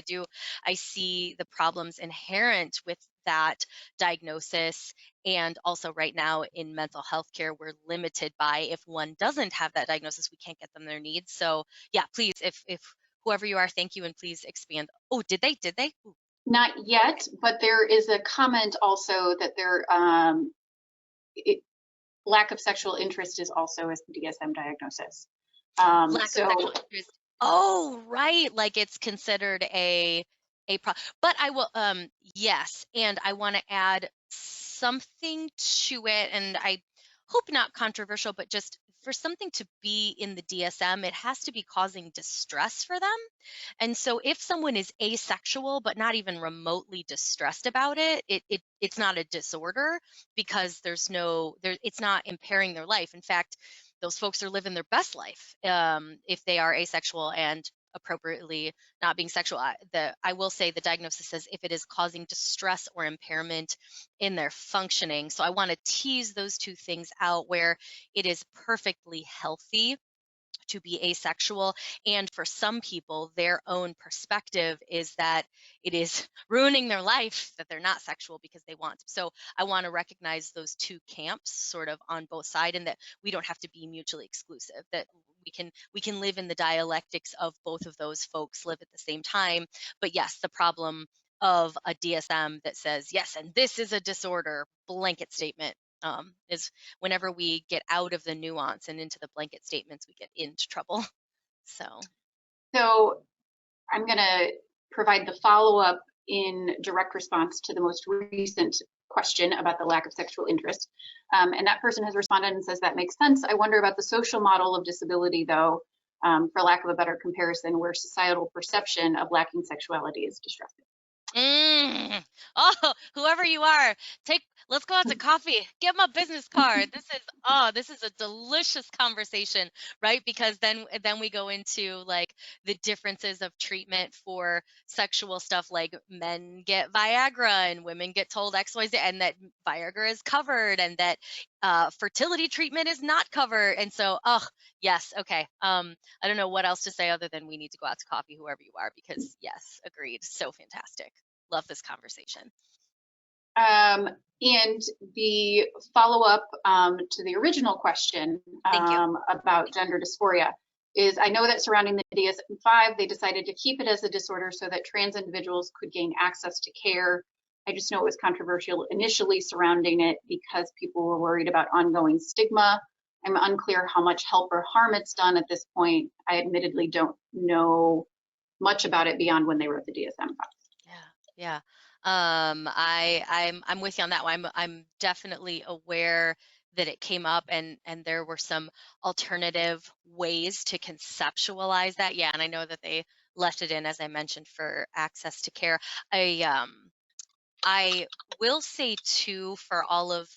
I see the problems inherent with that diagnosis. And also right now in mental health care, we're limited by, if one doesn't have that diagnosis, we can't get them their needs. So yeah, please, if whoever you are, thank you, and please expand. Oh, did they? Ooh. Not yet, but there is a comment also that lack of sexual interest is also a DSM diagnosis. Lack of sexual interest. Oh, right. Like it's considered but I will yes, and I want to add something to it, and I hope not controversial, but just for something to be in the DSM, it has to be causing distress for them. And so if someone is asexual but not even remotely distressed about it's not a disorder, because it's not impairing their life. In fact, those folks are living their best life if they are asexual and appropriately not being sexual. I will say the diagnosis says if it is causing distress or impairment in their functioning. So I want to tease those two things out, where it is perfectly healthy to be asexual. And for some people, their own perspective is that it is ruining their life that they're not sexual because they want to. So I want to recognize those two camps sort of on both sides, and that we don't have to be mutually exclusive, that we can live in the dialectics of both of those folks live at the same time. But yes, the problem of a DSM that says yes, and this is a disorder blanket statement, is whenever we get out of the nuance and into the blanket statements, we get into trouble. So I'm going to provide the follow-up in direct response to the most recent question about the lack of sexual interest. And that person has responded and says that makes sense. I wonder about the social model of disability, though, for lack of a better comparison, where societal perception of lacking sexuality is distressing. Oh, whoever you are, let's go out to coffee. Get my business card. This is a delicious conversation, right? Because then we go into like the differences of treatment for sexual stuff, like men get Viagra and women get told XYZ, and that Viagra is covered, and that fertility treatment is not covered. And so, yes, okay. I don't know what else to say other than we need to go out to coffee, whoever you are, because yes, agreed. So fantastic. Love this conversation. And the follow-up to the original question about gender dysphoria is, I know that surrounding the DSM-5, they decided to keep it as a disorder so that trans individuals could gain access to care. I just know it was controversial initially surrounding it because people were worried about ongoing stigma. I'm unclear how much help or harm it's done at this point. I admittedly don't know much about it beyond when they wrote the DSM-5. Yeah. I'm with you on that one. I'm definitely aware that it came up, and there were some alternative ways to conceptualize that. Yeah, and I know that they left it in, as I mentioned, for access to care. I will say too, for all of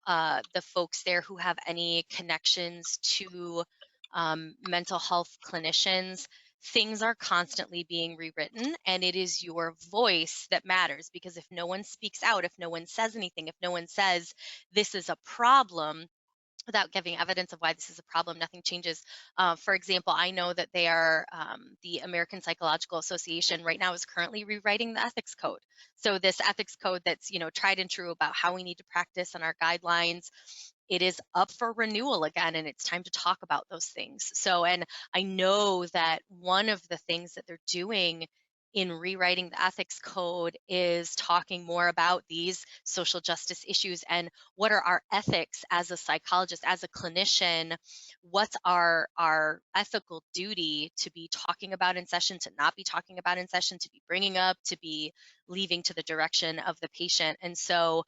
the folks there who have any connections to mental health clinicians, things are constantly being rewritten, and it is your voice that matters, because if no one speaks out, if no one says anything, if no one says this is a problem, without giving evidence of why this is a problem, nothing changes. For example, I know that the American Psychological Association right now is currently rewriting the ethics code. So this ethics code that's, tried and true about how we need to practice and our guidelines, it is up for renewal again, and it's time to talk about those things. So, and I know that one of the things that they're doing in rewriting the ethics code is talking more about these social justice issues and what are our ethics as a psychologist, as a clinician, what's our ethical duty to be talking about in session, to not be talking about in session, to be bringing up, to be leaving to the direction of the patient. And so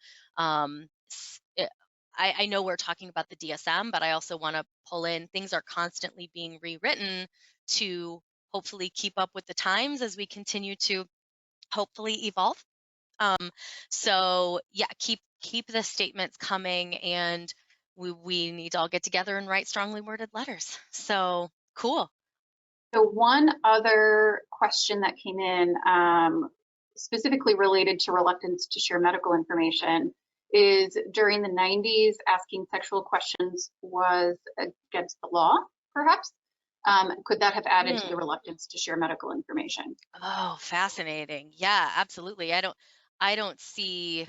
I know we're talking about the DSM, but I also want to pull in, things are constantly being rewritten to hopefully keep up with the times as we continue to hopefully evolve. So yeah, keep the statements coming, and we need to all get together and write strongly worded letters. So cool. So one other question that came in, specifically related to reluctance to share medical information, is during the 90s, asking sexual questions was against the law, perhaps? Could that have added to the reluctance to share medical information? Oh, fascinating. Yeah, absolutely. I don't see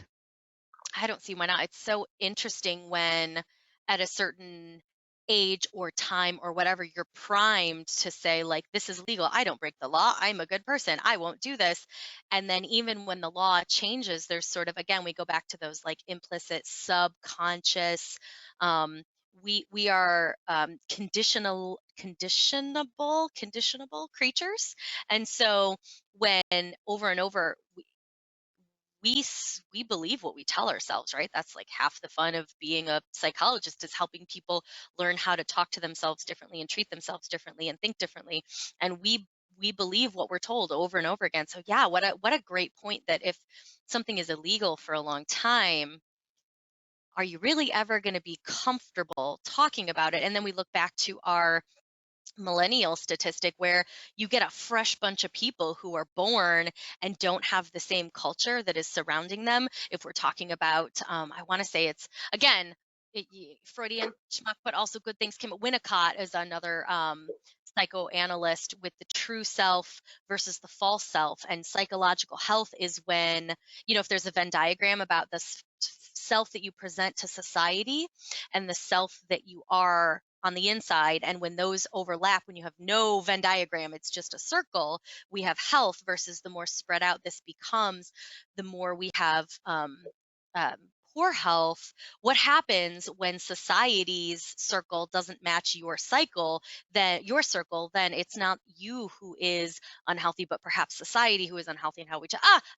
I don't see why not. It's so interesting when at a certain age or time or whatever, you're primed to say, like, this is legal. I don't break the law. I'm a good person. I won't do this. And then even when the law changes, there's sort of, again, we go back to those like implicit, subconscious. Um, we are conditionable creatures. And so when over and over we believe what we tell ourselves, right? That's like half the fun of being a psychologist, is helping people learn how to talk to themselves differently and treat themselves differently and think differently. And we believe what we're told over and over again. So yeah, what a great point, that if something is illegal for a long time, are you really ever going to be comfortable talking about it? And then we look back to our millennial statistic, where you get a fresh bunch of people who are born and don't have the same culture that is surrounding them. If we're talking about, I want to say it's, again, Freudian schmuck, but also good things came. Winnicott is another psychoanalyst, with the true self versus the false self. And psychological health is when, if there's a Venn diagram about the self that you present to society and the self that you are on the inside, and when those overlap, when you have no Venn diagram, it's just a circle, we have health. Versus the more spread out this becomes, the more we have um, poor health. What happens when society's circle doesn't match your cycle, then your circle, then it's not you who is unhealthy, but perhaps society who is unhealthy. And how we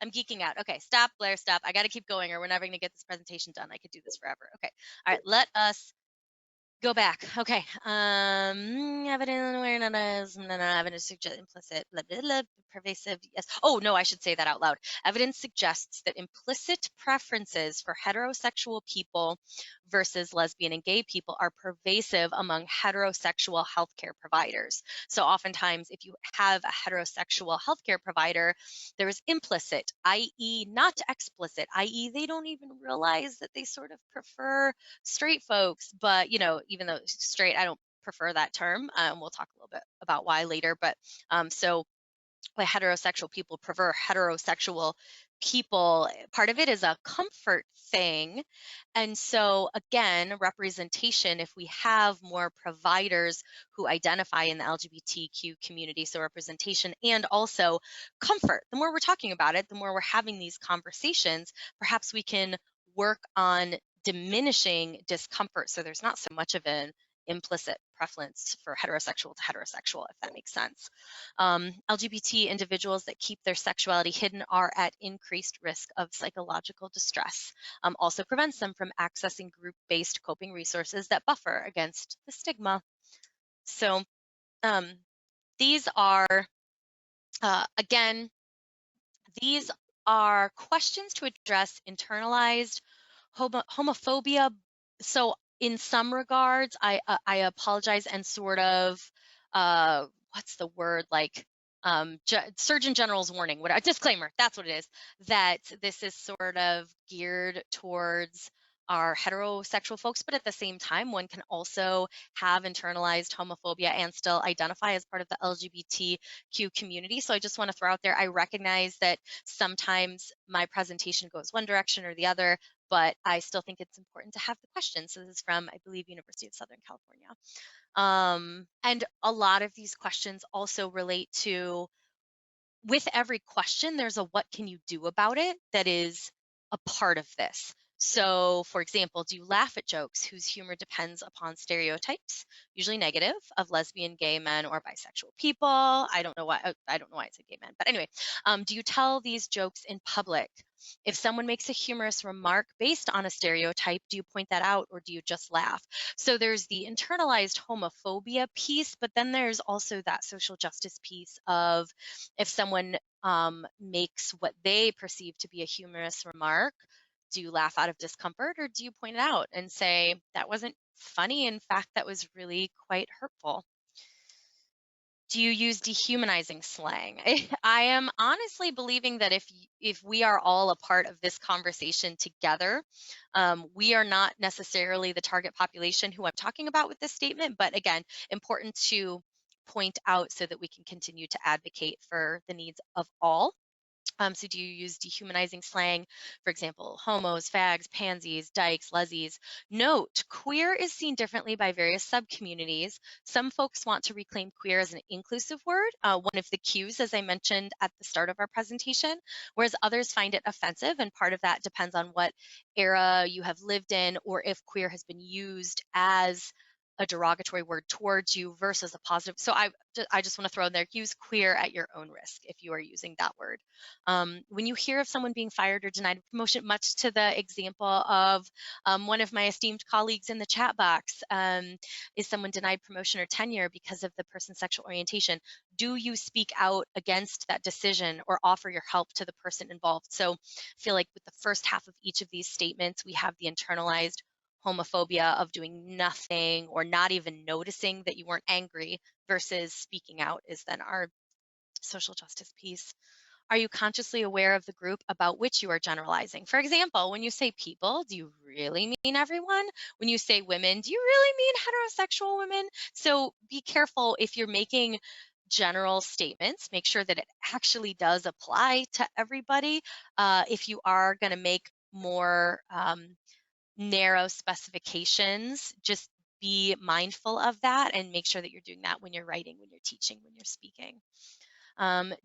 I'm geeking out. Okay, stop, Blair, stop. I got to keep going, or we're never going to get this presentation done. I could do this forever. Okay, all right, let us go back. Okay. Evidence suggests implicit, blah, blah, blah, pervasive. Yes. Oh, no, I should say that out loud. Evidence suggests that implicit preferences for heterosexual people versus lesbian and gay people are pervasive among heterosexual healthcare providers. So oftentimes, if you have a heterosexual healthcare provider, there is implicit, i.e., not explicit, i.e., they don't even realize that they sort of prefer straight folks. But even though straight, I don't prefer that term. We'll talk a little bit about why later. But so why heterosexual people prefer heterosexual people, part of it is a comfort thing. And so again, representation, if we have more providers who identify in the LGBTQ community, so representation and also comfort, the more we're talking about it, the more we're having these conversations, perhaps we can work on diminishing discomfort, so there's not so much of an implicit preference for heterosexual to heterosexual, if that makes sense. LGBT individuals that keep their sexuality hidden are at increased risk of psychological distress. Also prevents them from accessing group-based coping resources that buffer against the stigma. So these are, again, these are questions to address internalized homophobia. So in some regards, I apologize and sort of, what's the word, like Surgeon General's warning, what a disclaimer, that's what it is, that this is sort of geared towards our heterosexual folks, but at the same time, one can also have internalized homophobia and still identify as part of the LGBTQ community. So I just want to throw out there, I recognize that sometimes my presentation goes one direction or the other, but I still think it's important to have the questions. So this is from, I believe, University of Southern California. And a lot of these questions also relate to, with every question, there's a what can you do about it that is a part of this. So, for example, do you laugh at jokes whose humor depends upon stereotypes, usually negative, of lesbian, gay men, or bisexual people? I don't know why I said gay men, but anyway, do you tell these jokes in public? If someone makes a humorous remark based on a stereotype, do you point that out or do you just laugh? So there's the internalized homophobia piece, but then there's also that social justice piece of, if someone makes what they perceive to be a humorous remark, do you laugh out of discomfort or do you point it out and say, that wasn't funny? In fact, that was really quite hurtful. Do you use dehumanizing slang? I am honestly believing that if we are all a part of this conversation together, we are not necessarily the target population who I'm talking about with this statement, but again, important to point out so that we can continue to advocate for the needs of all. So do you use dehumanizing slang? For example, homos, fags, pansies, dykes, lesies. Note, queer is seen differently by various subcommunities. Some folks want to reclaim queer as an inclusive word, one of the cues, as I mentioned at the start of our presentation, whereas others find it offensive, and part of that depends on what era you have lived in or if queer has been used as a derogatory word towards you versus a positive. So I just want to throw in there, use queer at your own risk if you are using that word. When you hear of someone being fired or denied promotion, much to the example of one of my esteemed colleagues in the chat box, is someone denied promotion or tenure because of the person's sexual orientation? Do you speak out against that decision or offer your help to the person involved? So I feel like with the first half of each of these statements, we have the internalized homophobia of doing nothing or not even noticing that you weren't angry versus speaking out is then our social justice piece. Are you consciously aware of the group about which you are generalizing? For example, when you say people, do you really mean everyone? When you say women, do you really mean heterosexual women? So be careful if you're making general statements, make sure that it actually does apply to everybody. If you are going to make more narrow specifications, just be mindful of that and make sure that you're doing that when you're writing, when you're teaching, when you're speaking.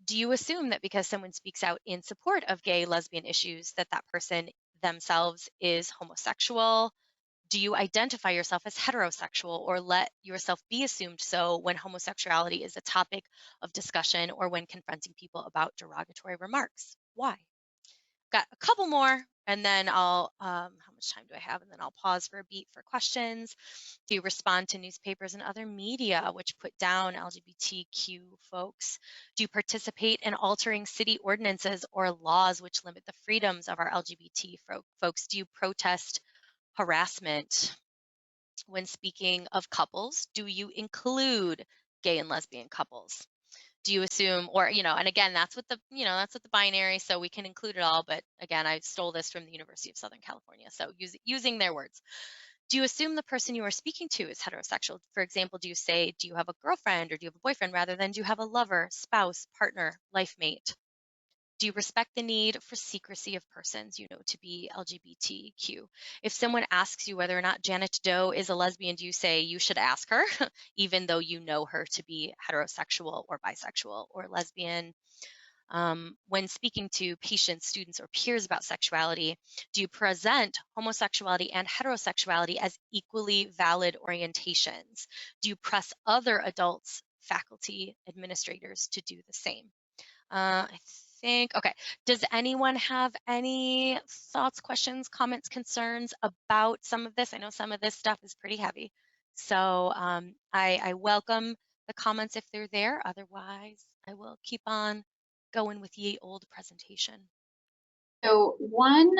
Do you assume that because someone speaks out in support of gay, lesbian issues, that that person themselves is homosexual? Do you identify yourself as heterosexual or let yourself be assumed so when homosexuality is a topic of discussion or when confronting people about derogatory remarks? Why? Got a couple more, and then how much time do I have? And then I'll pause for a beat for questions. Do you respond to newspapers and other media which put down LGBTQ folks? Do you participate in altering city ordinances or laws which limit the freedoms of our LGBT folks? Do you protest harassment? When speaking of couples, do you include gay and lesbian couples? Do you assume, or, and again, that's what the binary, so we can include it all, but again, I stole this from the University of Southern California, so using their words. Do you assume the person you are speaking to is heterosexual? For example, do you say, do you have a girlfriend or do you have a boyfriend rather than do you have a lover, spouse, partner, life mate? Do you respect the need for secrecy of persons you know to be LGBTQ? If someone asks you whether or not Janet Doe is a lesbian, do you say you should ask her, even though you know her to be heterosexual or bisexual or lesbian? When speaking to patients, students, or peers about sexuality, do you present homosexuality and heterosexuality as equally valid orientations? Do you press other adults, faculty, administrators to do the same? I think, okay. Does anyone have any thoughts, questions, comments, concerns about some of this? I know some of this stuff is pretty heavy. So I welcome the comments if they're there. Otherwise, I will keep on going with ye old presentation. So one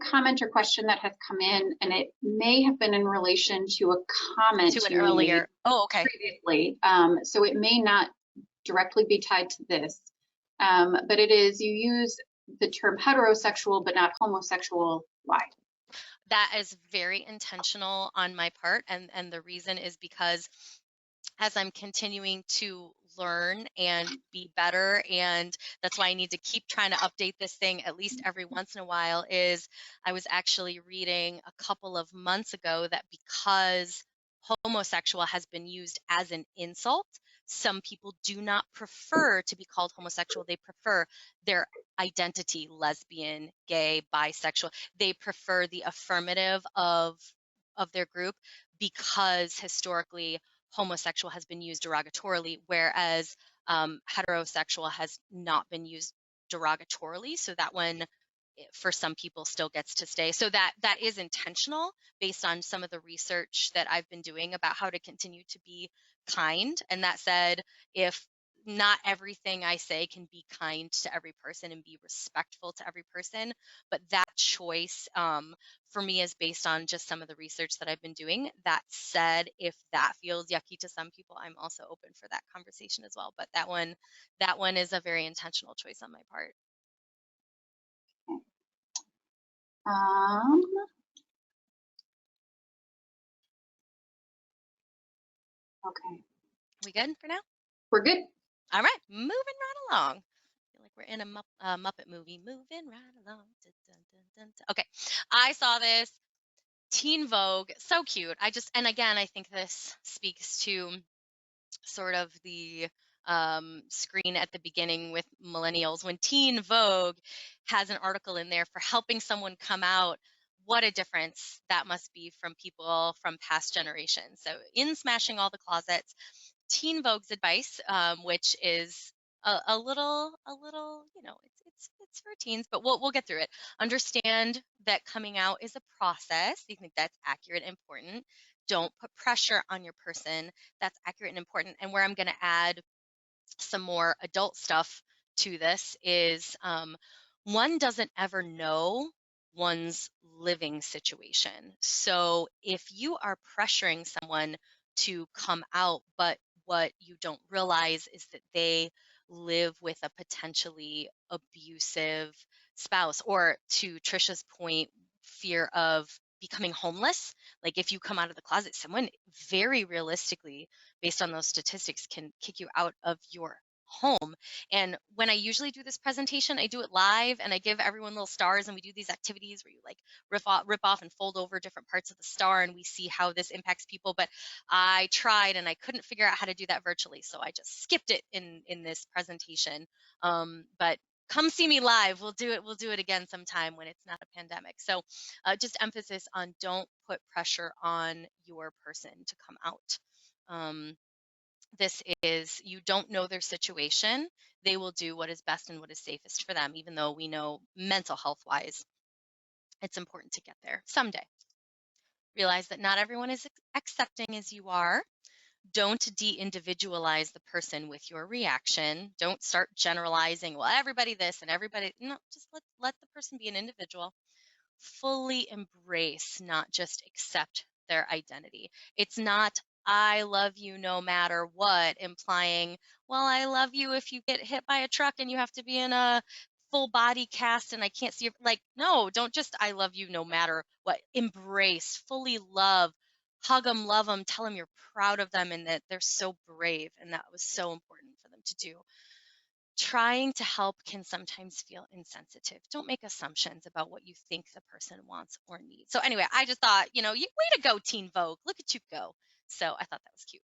comment or question that has come in, and it may have been in relation to a comment To an you earlier, made oh, okay. previously. So it may not directly be tied to this, but it is, you use the term heterosexual but not homosexual. Why? That is very intentional on my part, and the reason is because as I'm continuing to learn and be better, and that's why I need to keep trying to update this thing at least every once in a while, is I was actually reading a couple of months ago that because homosexual has been used as an insult, some people do not prefer to be called homosexual. They prefer their identity, lesbian, gay, bisexual. They prefer the affirmative of their group because historically homosexual has been used derogatorily, whereas heterosexual has not been used derogatorily. So that one, for some people, still gets to stay. So that is intentional based on some of the research that I've been doing about how to continue to be kind. And that said, if not everything I say can be kind to every person and be respectful to every person, but that choice for me is based on just some of the research that I've been doing. That said, if that feels yucky to some people, I'm also open for that conversation as well. But that one is a very intentional choice on my part. Okay. We good for now? We're good. All right, moving right along. I feel like we're in a Muppet movie. Moving right along. Dun, dun, dun, dun, dun. Okay, I saw this Teen Vogue, so cute. And again, I think this speaks to sort of the screen at the beginning with millennials. When Teen Vogue has an article in there for helping someone come out, what a difference that must be from people from past generations. So in Smashing All the Closets, Teen Vogue's advice, which is a little, it's for teens, but we'll get through it. Understand that coming out is a process. You think that's accurate and important. Don't put pressure on your person. That's accurate and important. And where I'm going to add some more adult stuff to this is one doesn't ever know one's living situation. So if you are pressuring someone to come out, but what you don't realize is that they live with a potentially abusive spouse, or to Trisha's point, fear of becoming homeless. Like if you come out of the closet, someone very realistically, based on those statistics, can kick you out of your home. And when I usually do this presentation, I do it live and I give everyone little stars, and we do these activities where you like rip off and fold over different parts of the star, and we see how this impacts people. But I tried and I couldn't figure out how to do that virtually, so I just skipped it in this presentation. But come see me live. We'll do it again sometime when it's not a pandemic. So just emphasis on don't put pressure on your person to come out. This is, you don't know their situation. They will do what is best and what is safest for them, even though we know mental health wise, it's important to get there someday. Realize that not everyone is accepting as you are. Don't de-individualize the person with your reaction. Don't start generalizing, well, everybody this and everybody, no, just let the person be an individual. Fully embrace, not just accept their identity. It's not, I love you no matter what, implying, well, I love you if you get hit by a truck and you have to be in a full body cast and I can't see your, like, no, don't just, I love you no matter what. Embrace, fully love, hug them, love them, tell them you're proud of them and that they're so brave. And that was so important for them to do. Trying to help can sometimes feel insensitive. Don't make assumptions about what you think the person wants or needs. So anyway, I just thought, way to go, Teen Vogue. Look at you go. So I thought that was cute.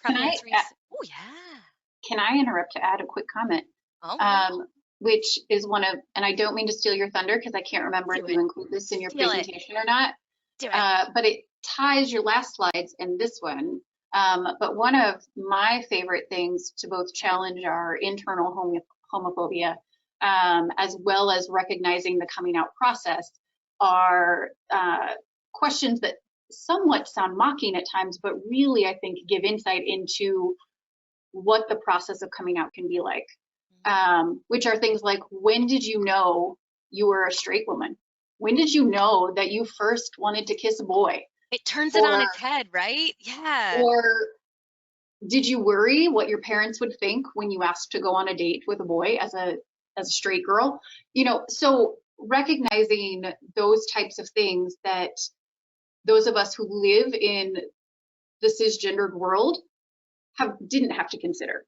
Prevalence research. Oh yeah. Can I interrupt to add a quick comment? Oh. Which is one of, and I don't mean to steal your thunder because I can't remember if you include this in your presentation or not. Do it. But it ties your last slides and this one. But one of my favorite things to both challenge our internal homophobia, as well as recognizing the coming out process, are questions that somewhat sound mocking at times, but really, I think, give insight into what the process of coming out can be like, which are things like, when did you know you were a straight woman? When did you know that you first wanted to kiss a boy? It turns it on its head, right? Yeah. Or did you worry what your parents would think when you asked to go on a date with a boy as a straight girl? So recognizing those types of things that those of us who live in the cisgendered world didn't have to consider.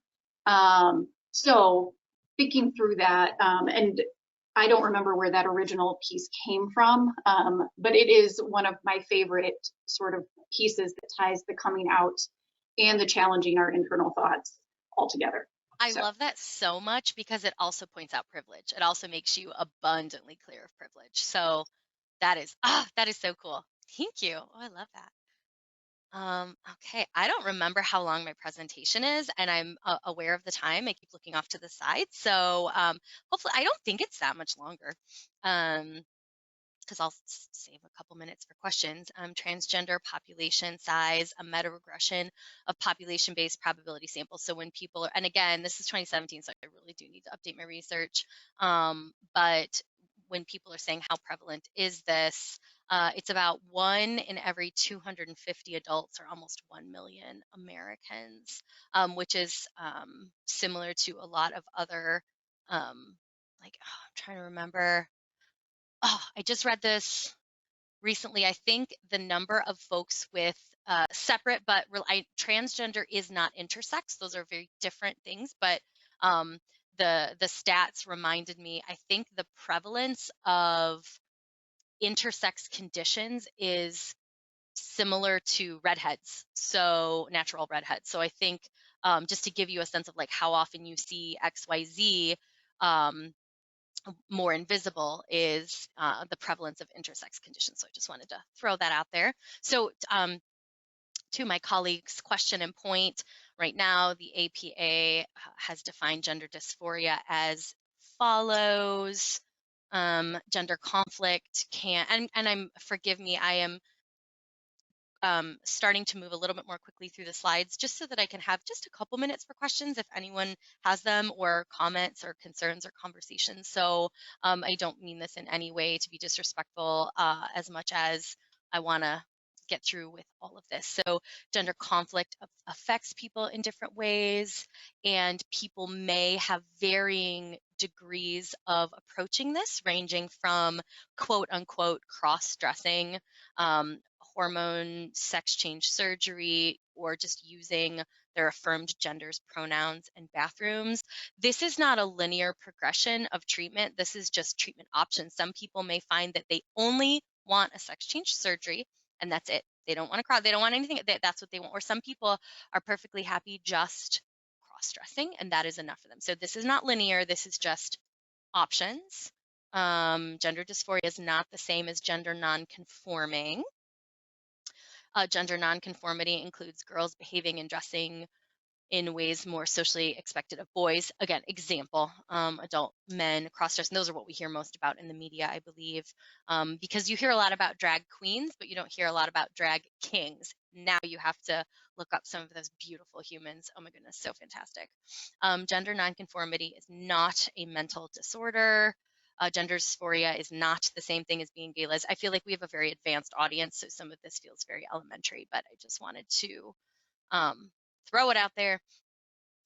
So thinking through that, and I don't remember where that original piece came from, but it is one of my favorite sort of pieces that ties the coming out and the challenging our internal thoughts all together. I love that so much because it also points out privilege. It also makes you abundantly clear of privilege. So that is so cool. Thank you. Oh, I love that. Okay, I don't remember how long my presentation is, and I'm aware of the time. I keep looking off to the side, so hopefully, I don't think it's that much longer. because I'll save a couple minutes for questions. Transgender population size, a meta-regression of population-based probability samples. So when people are, and again, this is 2017, so I really do need to update my research. But when people are saying how prevalent is this, it's about 1 in every 250 adults, or almost 1 million Americans, which is similar to a lot of other, I'm trying to remember. Oh, I just read this recently. I think the number of folks with separate but transgender is not intersex. Those are very different things. But the stats reminded me. I think the prevalence of intersex conditions is similar to redheads, so natural redheads. So I think just to give you a sense of like how often you see XYZ. More invisible is the prevalence of intersex conditions. So I just wanted to throw that out there. So to my colleague's question and point, right now the APA has defined gender dysphoria as follows. Gender conflict forgive me, I am starting to move a little bit more quickly through the slides just so that I can have just a couple minutes for questions if anyone has them, or comments or concerns or conversations. So I don't mean this in any way to be disrespectful, as much as I want to get through with all of this. So gender conflict affects people in different ways, and people may have varying degrees of approaching this, ranging from quote unquote cross-dressing, hormone sex change surgery, or just using their affirmed genders, pronouns, and bathrooms. This is not a linear progression of treatment. This is just treatment options. Some people may find that they only want a sex change surgery, and that's it. They don't want to cry. They don't want anything. That's what they want. Or some people are perfectly happy just cross-dressing, and that is enough for them. So this is not linear. This is just options. Gender dysphoria is not the same as gender non-conforming. Gender nonconformity includes girls behaving and dressing in ways more socially expected of boys. Again, example, adult men cross-dressing. Those are what we hear most about in the media, I believe, because you hear a lot about drag queens, but you don't hear a lot about drag kings. Now you have to look up some of those beautiful humans. Oh my goodness, so fantastic. Gender nonconformity is not a mental disorder. Gender dysphoria is not the same thing as being gay. I feel like we have a very advanced audience, so some of this feels very elementary, but I just wanted to throw it out there.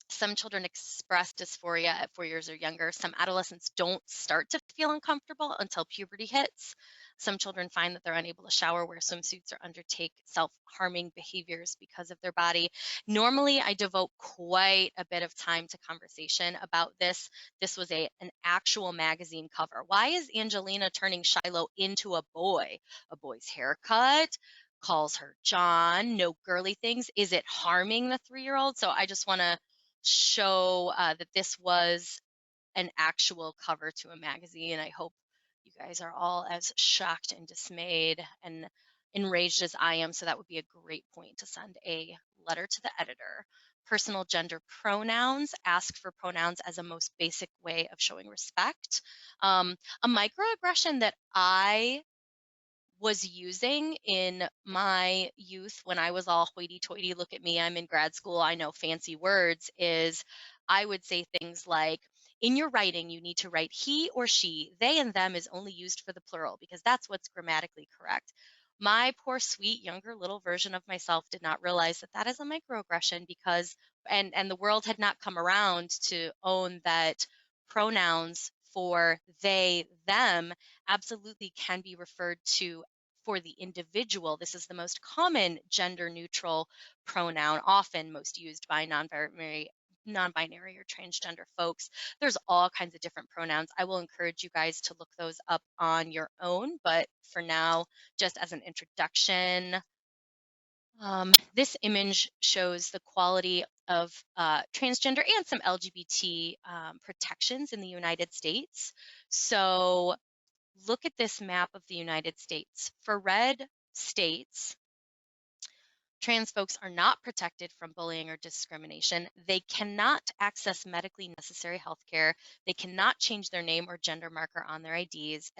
Some children express dysphoria at 4 years or younger. Some adolescents don't start to feel uncomfortable until puberty hits. Some children find that they're unable to shower, wear swimsuits, or undertake self-harming behaviors because of their body. Normally, I devote quite a bit of time to conversation about this. This was an actual magazine cover. Why is Angelina turning Shiloh into a boy? A boy's haircut, calls her John, no girly things. Is it harming the 3-year-old? So I just want to show that this was an actual cover to a magazine. I hope you guys are all as shocked and dismayed and enraged as I am. So that would be a great point to send a letter to the editor. Personal gender pronouns, ask for pronouns as a most basic way of showing respect. A microaggression that I was using in my youth when I was all hoity-toity, look at me, I'm in grad school, I know fancy words, is I would say things like, in your writing, you need to write he or she. They and them is only used for the plural because that's what's grammatically correct. My poor, sweet, younger little version of myself did not realize that that is a microaggression because, and the world had not come around to own that pronouns for they, them absolutely can be referred to for the individual. This is the most common gender neutral pronoun, often most used by non-binary or transgender folks. There's all kinds of different pronouns. I will encourage you guys to look those up on your own, but for now, just as an introduction, this image shows the quality of transgender and some LGBT protections in the United States. So look at this map of the United States. For red states, trans folks are not protected from bullying or discrimination. They cannot access medically necessary health care. They cannot change their name or gender marker on their IDs.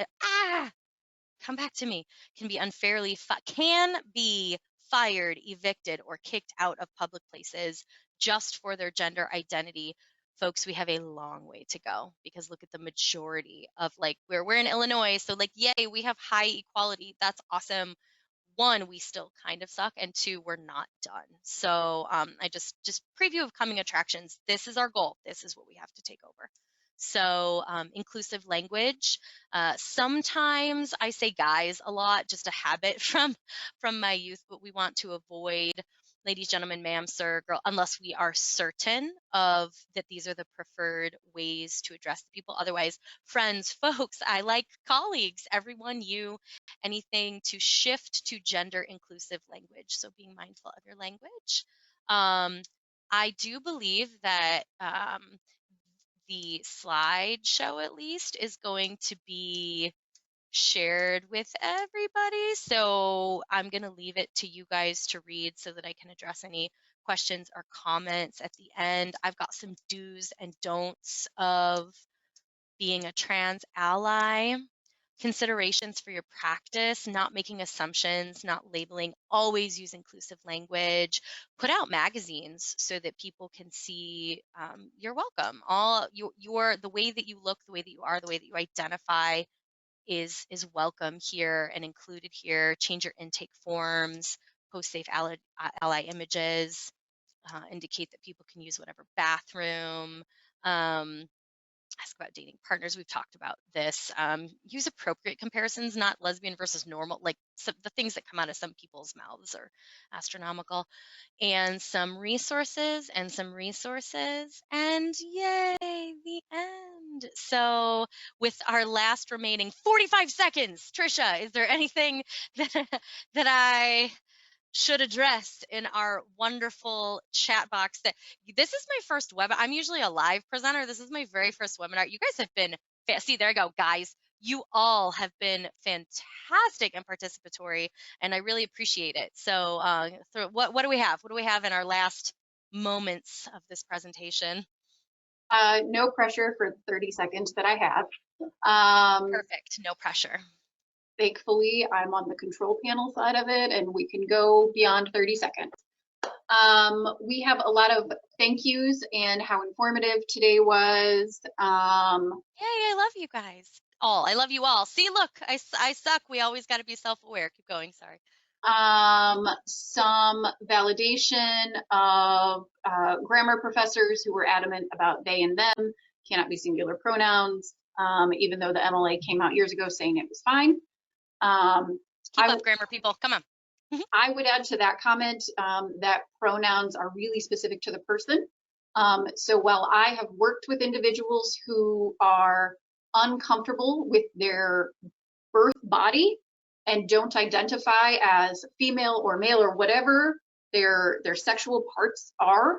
come back to me, can be unfairly, can be fired, evicted, or kicked out of public places just for their gender identity. Folks, we have a long way to go, because look at the majority of, like, we're in Illinois, so like, yay, we have high equality. That's awesome. One, we still kind of suck, and two, we're not done. So I just preview of coming attractions. This is our goal. This is what we have to take over. So inclusive language. Sometimes I say guys a lot, just a habit from my youth, but we want to avoid ladies, gentlemen, ma'am, sir, girl, unless we are certain of that these are the preferred ways to address people. Otherwise, friends, folks, I like colleagues, everyone, you, anything to shift to gender inclusive language. So being mindful of your language. I do believe that the slideshow, at least, is going to be shared with everybody. So I'm going to leave it to you guys to read so that I can address any questions or comments at the end. I've got some do's and don'ts of being a trans ally. Considerations for your practice: not making assumptions, not labeling, always use inclusive language. Put out magazines so that people can see you're welcome. All your the way that you look, the way that you are, the way that you identify is welcome here and included here. Change your intake forms, post safe ally images, indicate that people can use whatever bathroom. Ask about dating partners. We've talked about this. Use appropriate comparisons, not lesbian versus normal. Like, the things that come out of some people's mouths are astronomical. And some resources, and yay, the end. So with our last remaining 45 seconds, Trisha, is there anything that I should address in our wonderful chat box? That this is my first webinar. I'm usually a live presenter. This is my very first webinar. You guys have been, see, there you go, guys. You all have been fantastic and participatory, and I really appreciate it. So what do we have? What do we have in our last moments of this presentation? No pressure for 30 seconds that I have. Perfect, no pressure. Thankfully, I'm on the control panel side of it, and we can go beyond 30 seconds. We have a lot of thank yous and how informative today was. Yay, I love you guys. All, I love you all. See, look, I suck. We always got to be self-aware. Keep going, sorry. Some validation of grammar professors who were adamant about they and them cannot be singular pronouns, even though the MLA came out years ago saying it was fine. Keep up, grammar people, come on. I would add to that comment that pronouns are really specific to the person. So while I have worked with individuals who are uncomfortable with their birth body and don't identify as female or male or whatever their sexual parts are,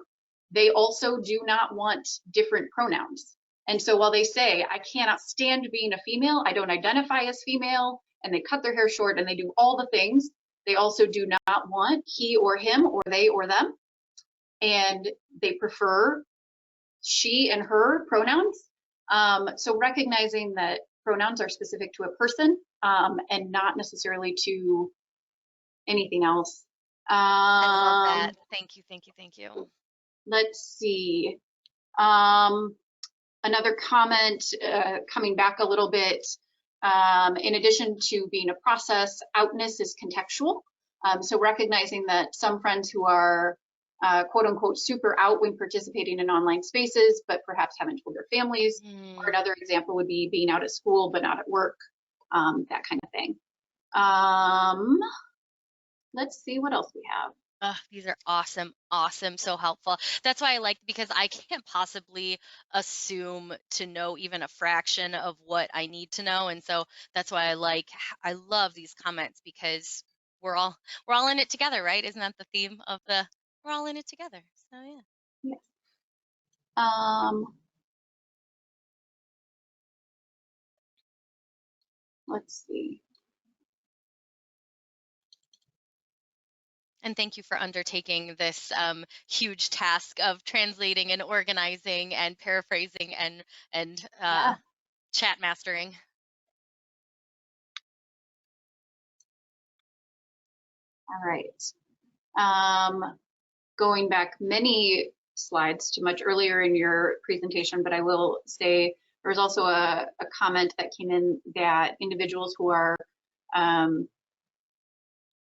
they also do not want different pronouns. And so while they say, I cannot stand being a female, I don't identify as female, and they cut their hair short and they do all the things, they also do not want he or him or they or them. And they prefer she and her pronouns. So recognizing that pronouns are specific to a person and not necessarily to anything else. I love that. Thank you, thank you, thank you. Let's see. Another comment coming back a little bit. In addition to being a process, outness is contextual. So recognizing that some friends who are quote unquote super out when participating in online spaces, but perhaps haven't told their families. Or another example would be being out at school, but not at work, that kind of thing. Let's see what else we have. Oh, these are awesome, awesome, so helpful. That's why I like, because I can't possibly assume to know even a fraction of what I need to know. And so that's why I love these comments, because we're all in it together, right? Isn't that the theme of we're all in it together? So yeah. Yes. Let's see. And thank you for undertaking this huge task of translating and organizing and paraphrasing and chat mastering. All right. Going back many slides to much earlier in your presentation, but I will say there was also a comment that came in that individuals who are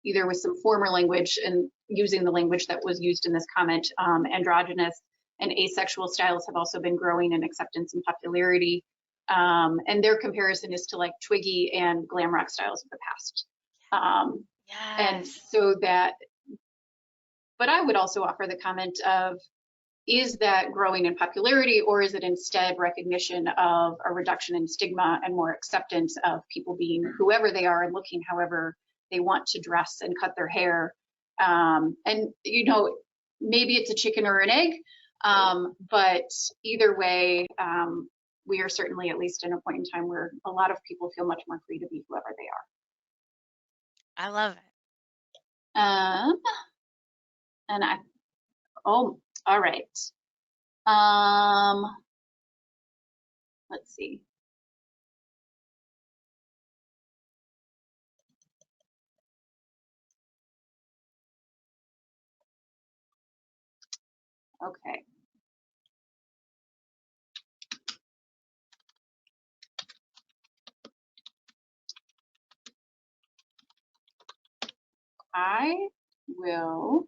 either with some former language and using the language that was used in this comment, androgynous and asexual styles have also been growing in acceptance and popularity. And their comparison is to like Twiggy and glam rock styles of the past. Yes. And so that, but I would also offer the comment of, is that growing in popularity, or is it instead recognition of a reduction in stigma and more acceptance of people being whoever they are and looking however they want to dress and cut their hair? And, you know, maybe it's a chicken or an egg, but either way, we are certainly at least in a point in time where a lot of people feel much more free to be whoever they are. I love it. And all right. Let's see. Okay. I will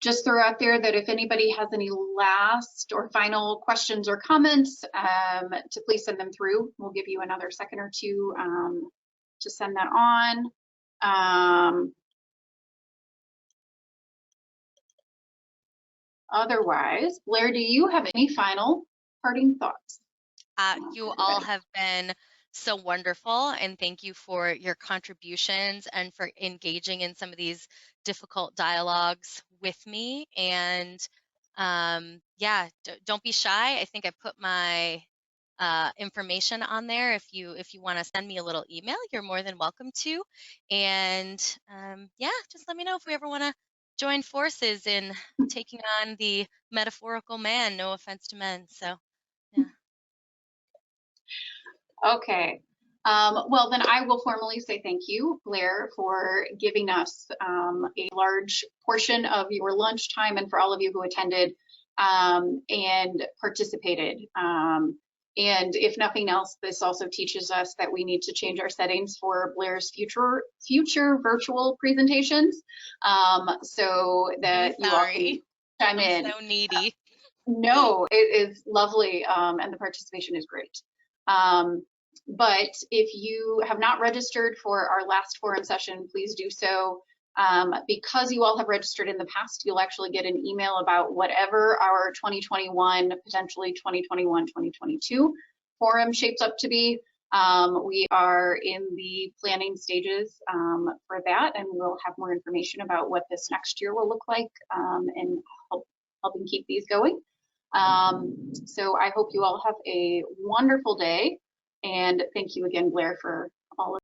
just throw out there that if anybody has any last or final questions or comments, to please send them through. We'll give you another second or two to send that on. Otherwise, Blair, do you have any final parting thoughts? You all have been so wonderful, and thank you for your contributions and for engaging in some of these difficult dialogues with me. And yeah, don't be shy. I think I put my information on there. If you want to send me a little email, you're more than welcome to. And yeah, just let me know if we ever want to join forces in taking on the metaphorical man. No offense to men. So yeah. Okay. Well, then I will formally say thank you, Blair, for giving us a large portion of your lunchtime, and for all of you who attended and participated. And if nothing else, this also teaches us that we need to change our settings for Blair's future virtual presentations, so that you all can chime in. So needy. No, it is lovely, and the participation is great. But if you have not registered for our last forum session, please do so. Because you all have registered in the past, you'll actually get an email about whatever our 2021, potentially 2021, 2022 forum shapes up to be. We are in the planning stages for that, and we'll have more information about what this next year will look like, and helping keep these going. So I hope you all have a wonderful day, and thank you again, Blair, for all of